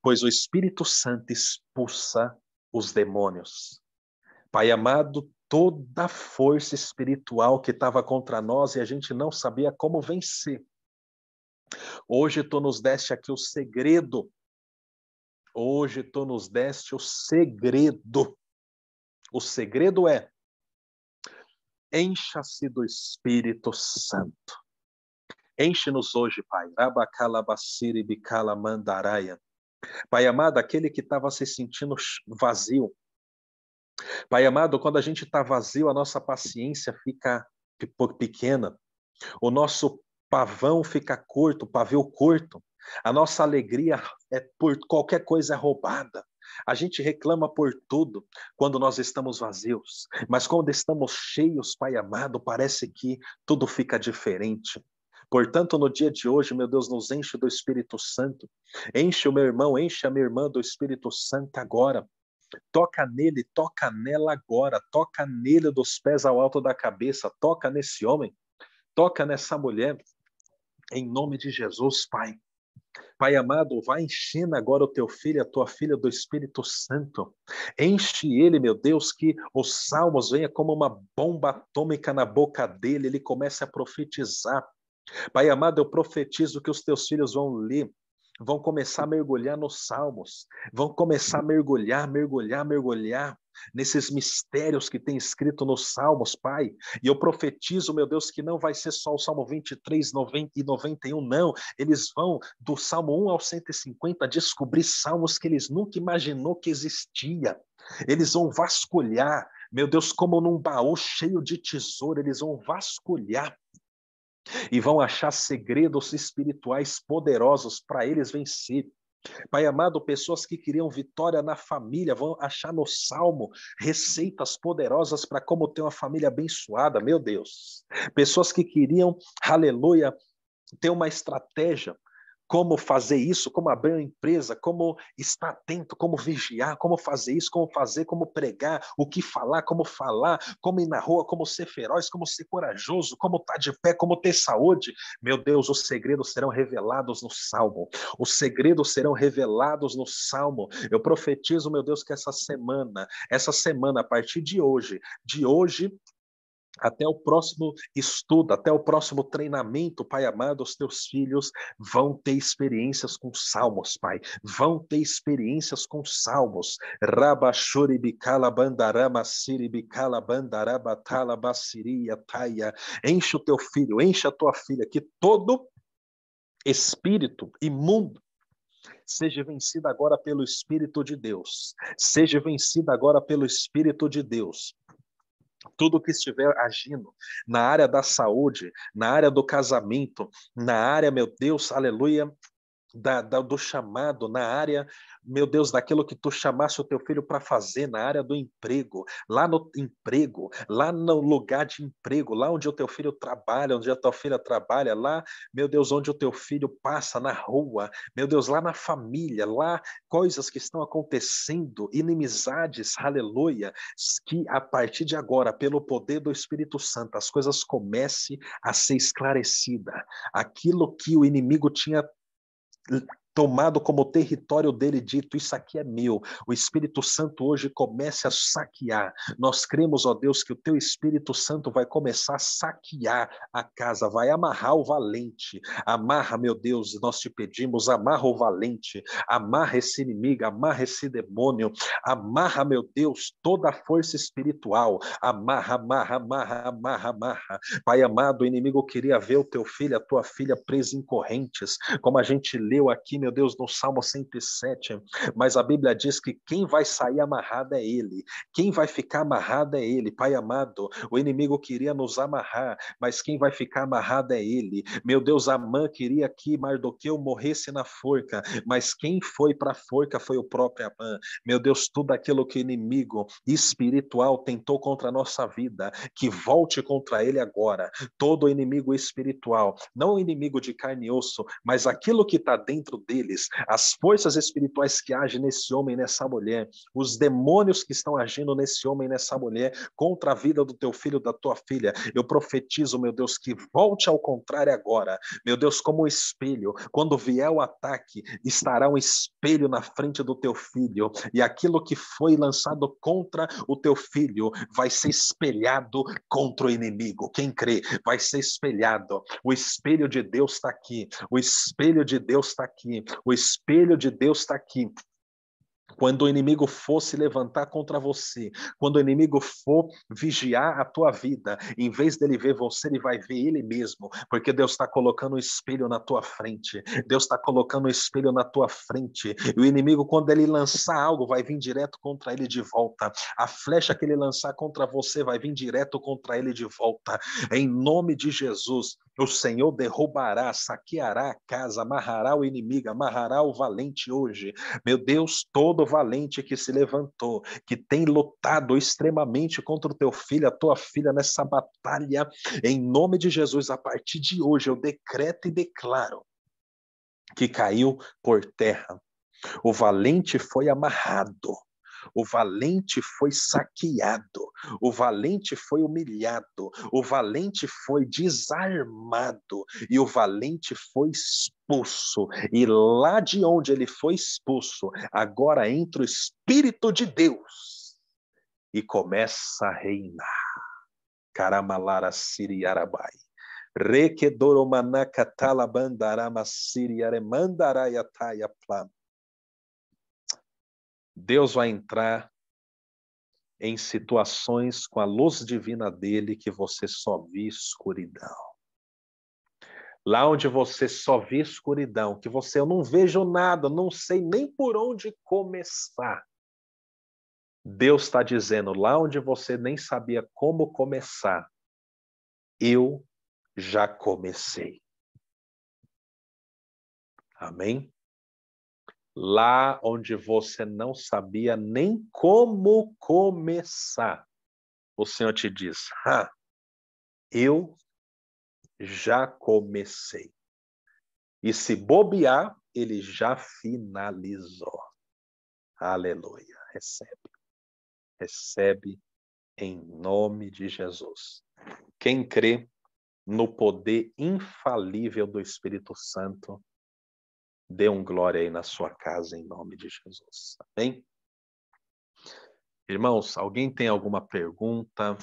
pois o Espírito Santo expulsa os demônios. Pai amado, toda força espiritual que estava contra nós e a gente não sabia como vencer. Hoje tu nos deste aqui o segredo. Hoje tu nos deste o segredo. O segredo é: encha-se do Espírito Santo. Enche-nos hoje, Pai. Abacalabaciri bicalamandaraya. Pai amado, aquele que estava se sentindo vazio. Pai amado, quando a gente está vazio, a nossa paciência fica pequena. O nosso pavão fica curto, pavio curto. A nossa alegria por qualquer coisa é roubada. A gente reclama por tudo quando nós estamos vazios. Mas quando estamos cheios, Pai amado, parece que tudo fica diferente. Portanto, no dia de hoje, meu Deus, nos enche do Espírito Santo. Enche o meu irmão, enche a minha irmã do Espírito Santo agora. Toca nele, toca nela agora. Toca nele dos pés ao alto da cabeça. Toca nesse homem, toca nessa mulher. Em nome de Jesus, Pai. Pai amado, vai enchendo agora o teu filho, a tua filha do Espírito Santo. Enche ele, meu Deus, que os salmos venham como uma bomba atômica na boca dele, ele comece a profetizar. Pai amado, eu profetizo que os teus filhos vão ler, vão começar a mergulhar nos salmos, vão começar a mergulhar nesses mistérios que tem escrito nos salmos, Pai. E eu profetizo, meu Deus, que não vai ser só o Salmo 23, 90 e 91, não. Eles vão, do Salmo 1 ao 150, descobrir salmos que eles nunca imaginou que existia. Eles vão vasculhar, meu Deus, como num baú cheio de tesouro, eles vão vasculhar e vão achar segredos espirituais poderosos para eles vencer. Pai amado, pessoas que queriam vitória na família vão achar no Salmo receitas poderosas para como ter uma família abençoada, meu Deus. Pessoas que queriam, aleluia, ter uma estratégia, como fazer isso, como abrir uma empresa, como estar atento, como vigiar, como fazer isso, como fazer, como pregar, o que falar, como ir na rua, como ser feroz, como ser corajoso, como estar de pé, como ter saúde. Meu Deus, os segredos serão revelados no Salmo. Os segredos serão revelados no Salmo. Eu profetizo, meu Deus, que essa semana, a partir de hoje até o próximo estudo, até o próximo treinamento, Pai amado, os teus filhos vão ter experiências com salmos, Pai. Vão ter experiências com salmos. Enche o teu filho, enche a tua filha, que todo espírito imundo seja vencido agora pelo Espírito de Deus. Seja vencido agora pelo Espírito de Deus. Tudo que estiver agindo na área da saúde, na área do casamento, na área, meu Deus, aleluia, do chamado, na área, meu Deus, daquilo que tu chamasse o teu filho para fazer, na área do emprego, lá no emprego, lá no lugar de emprego, lá onde o teu filho trabalha, onde a tua filha trabalha, lá, meu Deus, onde o teu filho passa na rua, meu Deus, lá na família, lá coisas que estão acontecendo, inimizades, aleluia, que a partir de agora, pelo poder do Espírito Santo, as coisas comecem a ser esclarecidas. Aquilo que o inimigo tinha tomado como território dele, dito, isso aqui é meu. O Espírito Santo hoje comece a saquear. Nós cremos, ó Deus, que o teu Espírito Santo vai começar a saquear a casa, vai amarrar o valente. Amarra, meu Deus, nós te pedimos, amarra o valente, amarra esse inimigo, amarra esse demônio, amarra, meu Deus, toda a força espiritual, amarra, amarra, amarra, amarra, amarra. Pai amado, o inimigo queria ver o teu filho, a tua filha presa em correntes, como a gente leu aqui, meu Deus, no Salmo 107, mas a Bíblia diz que quem vai sair amarrado é ele, quem vai ficar amarrado é ele. Pai amado, o inimigo queria nos amarrar, mas quem vai ficar amarrado é ele. Meu Deus, Amã queria que Mardoqueu morresse na forca, mas quem foi para a forca foi o próprio Amã. Meu Deus, tudo aquilo que o inimigo espiritual tentou contra a nossa vida, que volte contra ele agora. Todo inimigo espiritual, não o inimigo de carne e osso, mas aquilo que está dentro deles, as forças espirituais que agem nesse homem, nessa mulher, os demônios que estão agindo nesse homem, nessa mulher, contra a vida do teu filho, da tua filha, eu profetizo, meu Deus, que volte ao contrário agora, meu Deus, como um espelho, quando vier o ataque, estará um espelho na frente do teu filho, e aquilo que foi lançado contra o teu filho vai ser espelhado contra o inimigo. Quem crê, vai ser espelhado. O espelho de Deus está aqui, o espelho de Deus está aqui, o espelho de Deus está aqui. Quando o inimigo for se levantar contra você, quando o inimigo for vigiar a tua vida, em vez dele ver você, ele vai ver ele mesmo, porque Deus está colocando um espelho na tua frente, Deus está colocando um espelho na tua frente, e o inimigo, quando ele lançar algo, vai vir direto contra ele de volta, a flecha que ele lançar contra você vai vir direto contra ele de volta, em nome de Jesus. O Senhor derrubará, saqueará a casa, amarrará o inimigo, amarrará o valente hoje. Meu Deus, todo valente que se levantou, que tem lutado extremamente contra o teu filho, a tua filha nessa batalha, em nome de Jesus, a partir de hoje eu decreto e declaro que caiu por terra. O valente foi amarrado. O valente foi saqueado, o valente foi humilhado, o valente foi desarmado e o valente foi expulso. E lá de onde ele foi expulso, agora entra o Espírito de Deus e começa a reinar. Karamalara Siriarabai. Rekedoromanakatalabandarama Siriaremandarayatayaplam. Deus vai entrar em situações com a luz divina dele que você só vê escuridão. Lá onde você só vê escuridão, que você, eu não vejo nada, não sei nem por onde começar. Deus está dizendo, lá onde você nem sabia como começar, eu já comecei. Amém? Lá onde você não sabia nem como começar, o Senhor te diz, eu já comecei. E se bobear, ele já finalizou. Aleluia. Recebe. Recebe em nome de Jesus. Quem crê no poder infalível do Espírito Santo, dê um glória aí na sua casa em nome de Jesus. Amém? Irmãos, alguém tem alguma pergunta?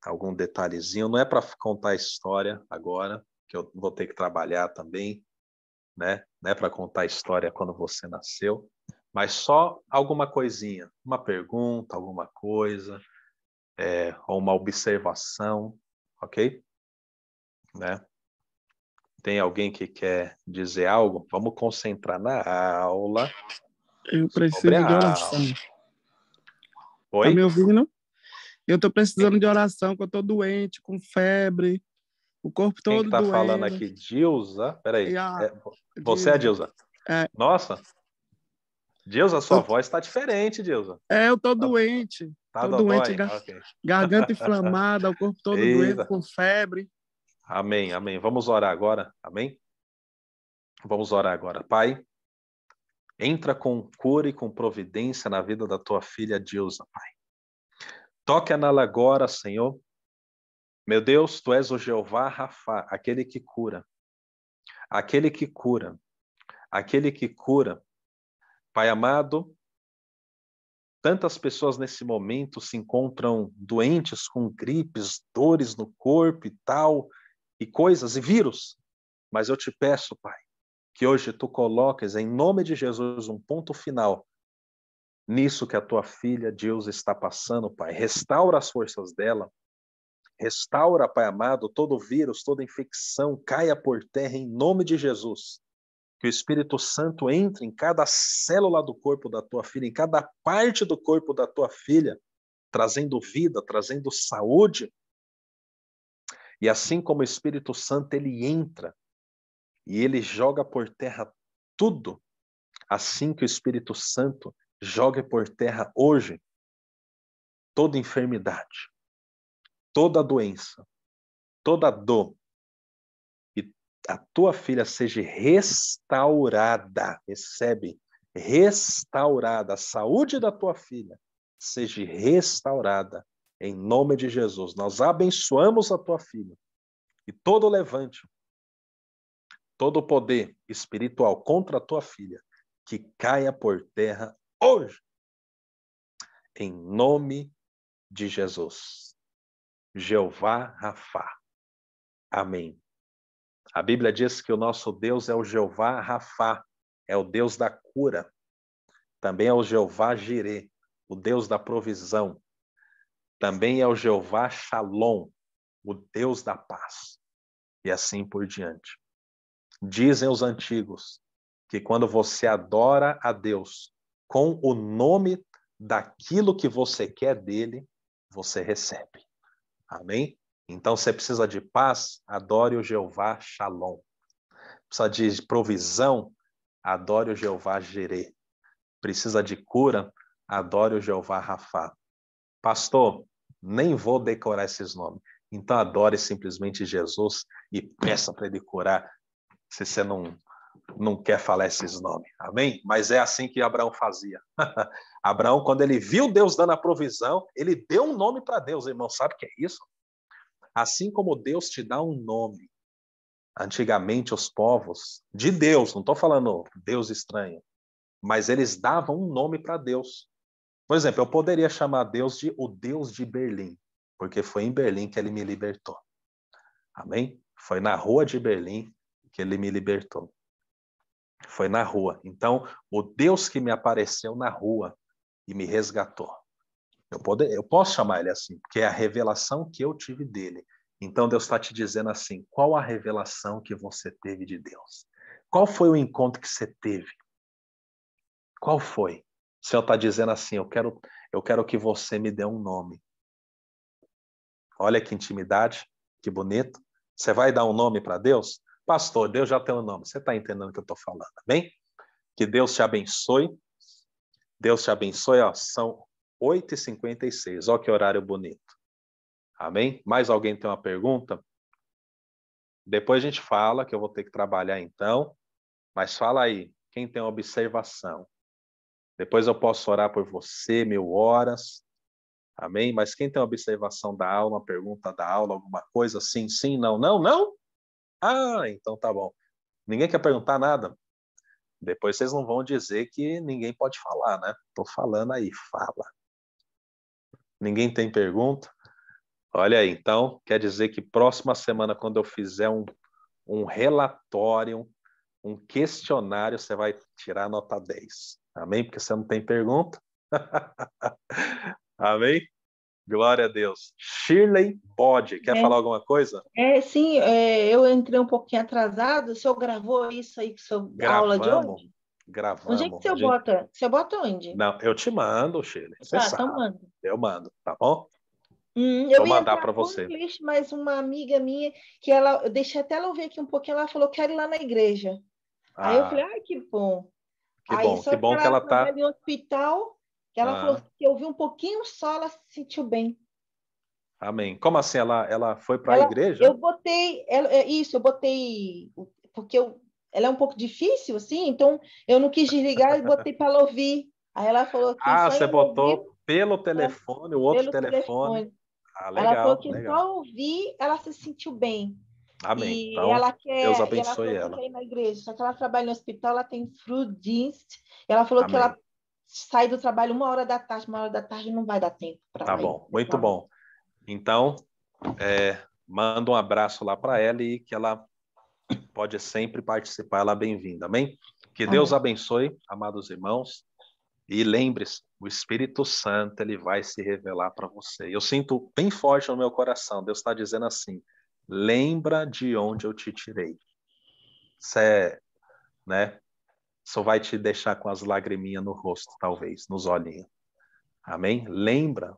Algum detalhezinho? Não é para contar a história agora, que eu vou ter que trabalhar também, né? Não é para contar a história quando você nasceu, mas só alguma coisinha, uma pergunta, alguma coisa, ou uma observação, ok? Né? Tem alguém que quer dizer algo? Vamos concentrar na aula. Eu Sobre preciso a de aula. oração. Tá Oi? me ouvindo? Eu estou precisando de oração, que eu estou doente, com febre, o corpo Quem todo que está falando doendo. aqui? Dilza? Peraí. Você é a Dilza. Dilza? Nossa. Dilza, a sua voz está diferente, Dilza. Eu estou doente. Tá Estou doente, dodói? Okay. garganta inflamada, o corpo todo doendo, com febre. Amém, amém. Vamos orar agora, amém? Vamos orar agora. Pai, entra com cura e com providência na vida da tua filha Dilza, Pai. Toque nela agora, Senhor. Meu Deus, tu és o Jeová Rafá, aquele que cura. Aquele que cura. Aquele que cura. Pai amado, tantas pessoas nesse momento se encontram doentes com gripes, dores no corpo e tal, e coisas, e vírus. Mas eu te peço, Pai, que hoje tu coloques, em nome de Jesus, um ponto final nisso que a tua filha Deus está passando, Pai. Restaura as forças dela. Restaura, Pai amado, todo vírus, toda infecção, caia por terra em nome de Jesus. Que o Espírito Santo entre em cada célula do corpo da tua filha, em cada parte do corpo da tua filha, trazendo vida, trazendo saúde. E assim como o Espírito Santo, ele entra e ele joga por terra tudo, assim que o Espírito Santo joga por terra hoje toda enfermidade, toda doença, toda dor, e a tua filha seja restaurada, recebe, restaurada, a saúde da tua filha seja restaurada, em nome de Jesus. Nós abençoamos a tua filha, e todo levante, todo o poder espiritual contra a tua filha, que caia por terra hoje, em nome de Jesus. Jeová Rafá. Amém. A Bíblia diz que o nosso Deus é o Jeová Rafá, é o Deus da cura. Também é o Jeová Jirê, o Deus da provisão. Também é o Jeová Shalom, o Deus da paz. E assim por diante. Dizem os antigos que quando você adora a Deus com o nome daquilo que você quer dele, você recebe. Amém? Então, você precisa de paz, adore o Jeová Shalom. Precisa de provisão, adore o Jeová Jirê. Precisa de cura, adore o Jeová Rafá. Pastor, nem vou decorar esses nomes. Então, adore simplesmente Jesus e peça para ele curar, se você não quer falar esses nomes. Amém? Mas é assim que Abraão fazia. Abraão, quando ele viu Deus dando a provisão, ele deu um nome para Deus. Irmão, sabe o que é isso? Assim como Deus te dá um nome, antigamente os povos de Deus, não estou falando Deus estranho, mas eles davam um nome para Deus. Por exemplo, eu poderia chamar Deus de o Deus de Berlim, porque foi em Berlim que ele me libertou. Amém? Foi na rua de Berlim que ele me libertou. Foi na rua. Então, o Deus que me apareceu na rua e me resgatou. Eu posso chamar ele assim, porque é a revelação que eu tive dele. Então, Deus está te dizendo assim, qual a revelação que você teve de Deus? Qual foi o encontro que você teve? Qual foi? O Senhor está dizendo assim, eu quero que você me dê um nome. Olha que intimidade, que bonito. Você vai dar um nome para Deus? Pastor, Deus já tem um nome. Você está entendendo o que eu estou falando, bem? Que Deus te abençoe. Deus te abençoe. Ó, são 8h56. Olha que horário bonito. Amém? Mais alguém tem uma pergunta? Depois a gente fala, que eu vou ter que trabalhar então. Mas fala aí, quem tem uma observação? Depois eu posso orar por você, 1000 horas. Amém? Mas quem tem uma observação da aula, uma pergunta da aula, alguma coisa? Sim, sim, não, não, não? Ah, então tá bom. Ninguém quer perguntar nada? Depois vocês não vão dizer que ninguém pode falar, né? Tô falando aí, fala. Ninguém tem pergunta? Olha aí, então, quer dizer que próxima semana, quando eu fizer um relatório, um questionário, você vai tirar nota 10. Amém? Porque você não tem pergunta. Amém? Glória a Deus. Shirley Bode, quer falar alguma coisa? Sim, eu entrei um pouquinho atrasado. O senhor gravou isso aí com a aula de hoje? Gravamos. Onde é que o senhor bota? Você bota onde? Não, eu te mando, Shirley. Você sabe. Então manda. Eu mando, tá bom? Eu Vou ia mandar entrar para no você. inglês, mas uma amiga minha, que ela, eu deixei até ela ouvir aqui um pouquinho, ela falou, quero ir lá na igreja. Aí eu falei, Ah, ai, que bom. que Aí, bom. Que só que bom que ela ela trabalha tá. em hospital, que ela falou Ah, que ouviu um pouquinho só, ela se sentiu bem. amém. Como assim? Ela foi para a Ela, igreja? eu botei, isso, eu botei, porque ela é um pouco difícil, assim, então eu não quis desligar e botei para ela ouvir. Aí ela falou que Ah, só você em ouvir, botou pelo né, telefone, o outro pelo telefone. telefone. Ah, Ela falou legal, que legal. só ouvir ela se sentiu bem. Amém. E Então, ela Deus quer, e ela abençoe falou que ela. quer ir na igreja, só que ela trabalha no hospital, ela tem frudienst, e ela falou que ela Amém. sai do trabalho 1 hora da tarde, 1 hora da tarde não vai dar tempo para Tá ela ir. bom, muito bom. Então, manda um abraço lá para ela e que ela pode sempre participar, ela é bem-vinda. Amém? Que Deus Amém. abençoe, amados irmãos. E lembre-se, o Espírito Santo ele vai se revelar para você. Eu sinto bem forte no meu coração. Deus está dizendo assim: lembra de onde eu te tirei. Isso né? Só vai te deixar com as lagriminhas no rosto, talvez, nos olhinhos. Amém? Lembra.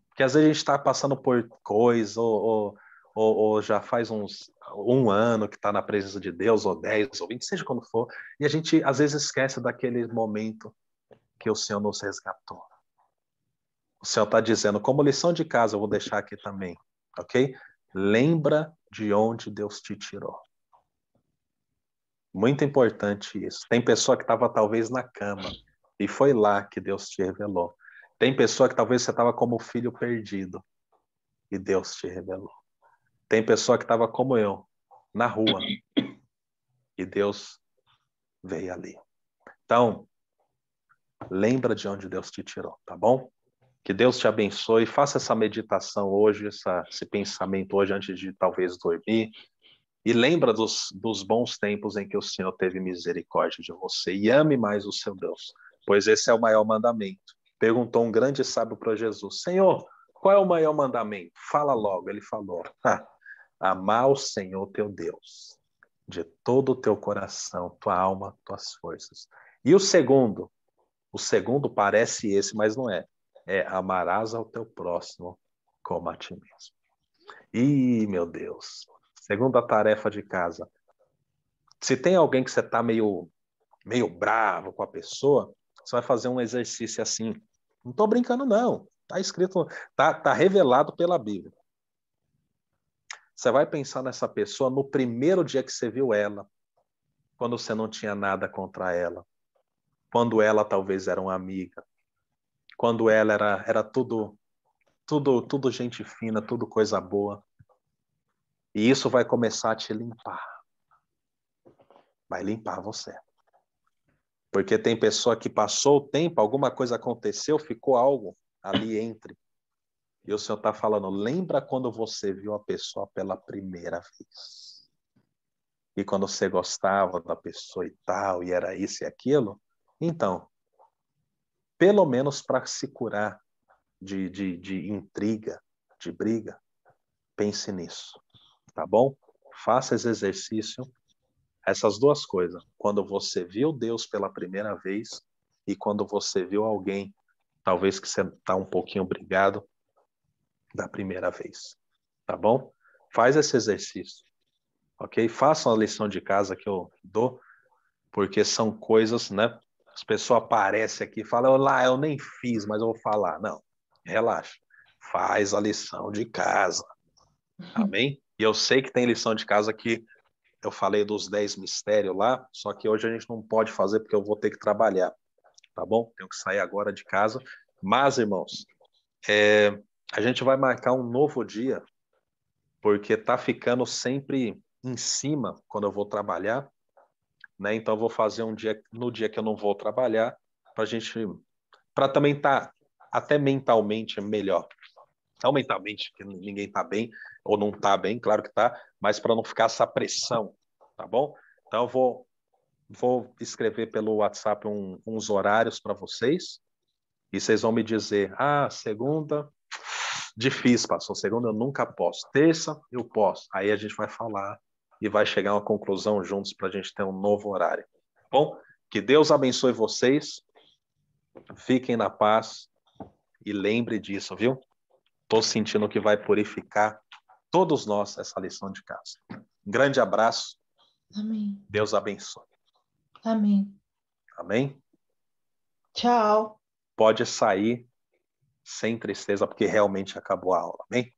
Porque às vezes a gente está passando por coisa, ou já faz um ano que está na presença de Deus, ou 10, ou 20, seja quando for, e a gente às vezes esquece daquele momento que o Senhor nos resgatou. O Senhor está dizendo, como lição de casa, eu vou deixar aqui também, ok? Lembra de onde Deus te tirou. Muito importante isso. Tem pessoa que estava talvez na cama e foi lá que Deus te revelou. Tem pessoa que talvez você estava como filho perdido e Deus te revelou. Tem pessoa que estava como eu, na rua, e Deus veio ali. Então, lembra de onde Deus te tirou, tá bom? Que Deus te abençoe. Faça essa meditação hoje, esse pensamento hoje antes de talvez dormir. E lembra dos bons tempos em que o Senhor teve misericórdia de você. E ame mais o seu Deus, pois esse é o maior mandamento. Perguntou um grande sábio para Jesus: Senhor, qual é o maior mandamento? Fala logo. Ele falou: amar o Senhor teu Deus de todo o teu coração, tua alma, tuas forças. E o segundo parece esse, mas não é. É amarás ao teu próximo como a ti mesmo. Ih, meu Deus. Segunda tarefa de casa. Se tem alguém que você está meio bravo com a pessoa, você vai fazer um exercício assim. Não estou brincando, não. Está escrito, tá revelado pela Bíblia. Você vai pensar nessa pessoa no primeiro dia que você viu ela, quando você não tinha nada contra ela, quando ela talvez era uma amiga, quando ela era tudo gente fina, tudo coisa boa. E isso vai começar a te limpar. Vai limpar você. Porque tem pessoa que passou o tempo, alguma coisa aconteceu, ficou algo ali entre. E o Senhor está falando, lembra quando você viu a pessoa pela primeira vez? E quando você gostava da pessoa e tal, e era isso e aquilo? Então, pelo menos para se curar de intriga, de briga, pense nisso, tá bom? Faça esse exercício, essas duas coisas. Quando você viu Deus pela primeira vez e quando você viu alguém, talvez que você está um pouquinho brigado, da primeira vez, tá bom? Faz esse exercício, ok? Faça uma lição de casa que eu dou, porque são coisas, né? As pessoas aparecem aqui e falam, lá, eu nem fiz, mas eu vou falar. Não, relaxa. Faz a lição de casa, amém? E eu sei que tem lição de casa que eu falei dos 10 mistérios lá, só que hoje a gente não pode fazer porque eu vou ter que trabalhar, tá bom? Tenho que sair agora de casa. Mas, irmãos, a gente vai marcar um novo dia, porque tá ficando sempre em cima quando eu vou trabalhar, né? Então eu vou fazer um dia no dia que eu não vou trabalhar, para também estar até mentalmente melhor. Não mentalmente, que ninguém tá bem, ou não tá bem, claro que tá, mas para não ficar essa pressão, tá bom? Então eu vou escrever pelo WhatsApp uns horários para vocês, e vocês vão me dizer, segunda, difícil, pastor, segunda eu nunca posso, terça eu posso. Aí a gente vai falar e vai chegar a uma conclusão juntos para a gente ter um novo horário. Tá bom? Que Deus abençoe vocês, fiquem na paz e lembre disso, viu? Estou sentindo que vai purificar todos nós essa lição de casa. Um grande abraço. Amém. Deus abençoe. Amém. Amém? Tchau. Pode sair sem tristeza, porque realmente acabou a aula. Amém?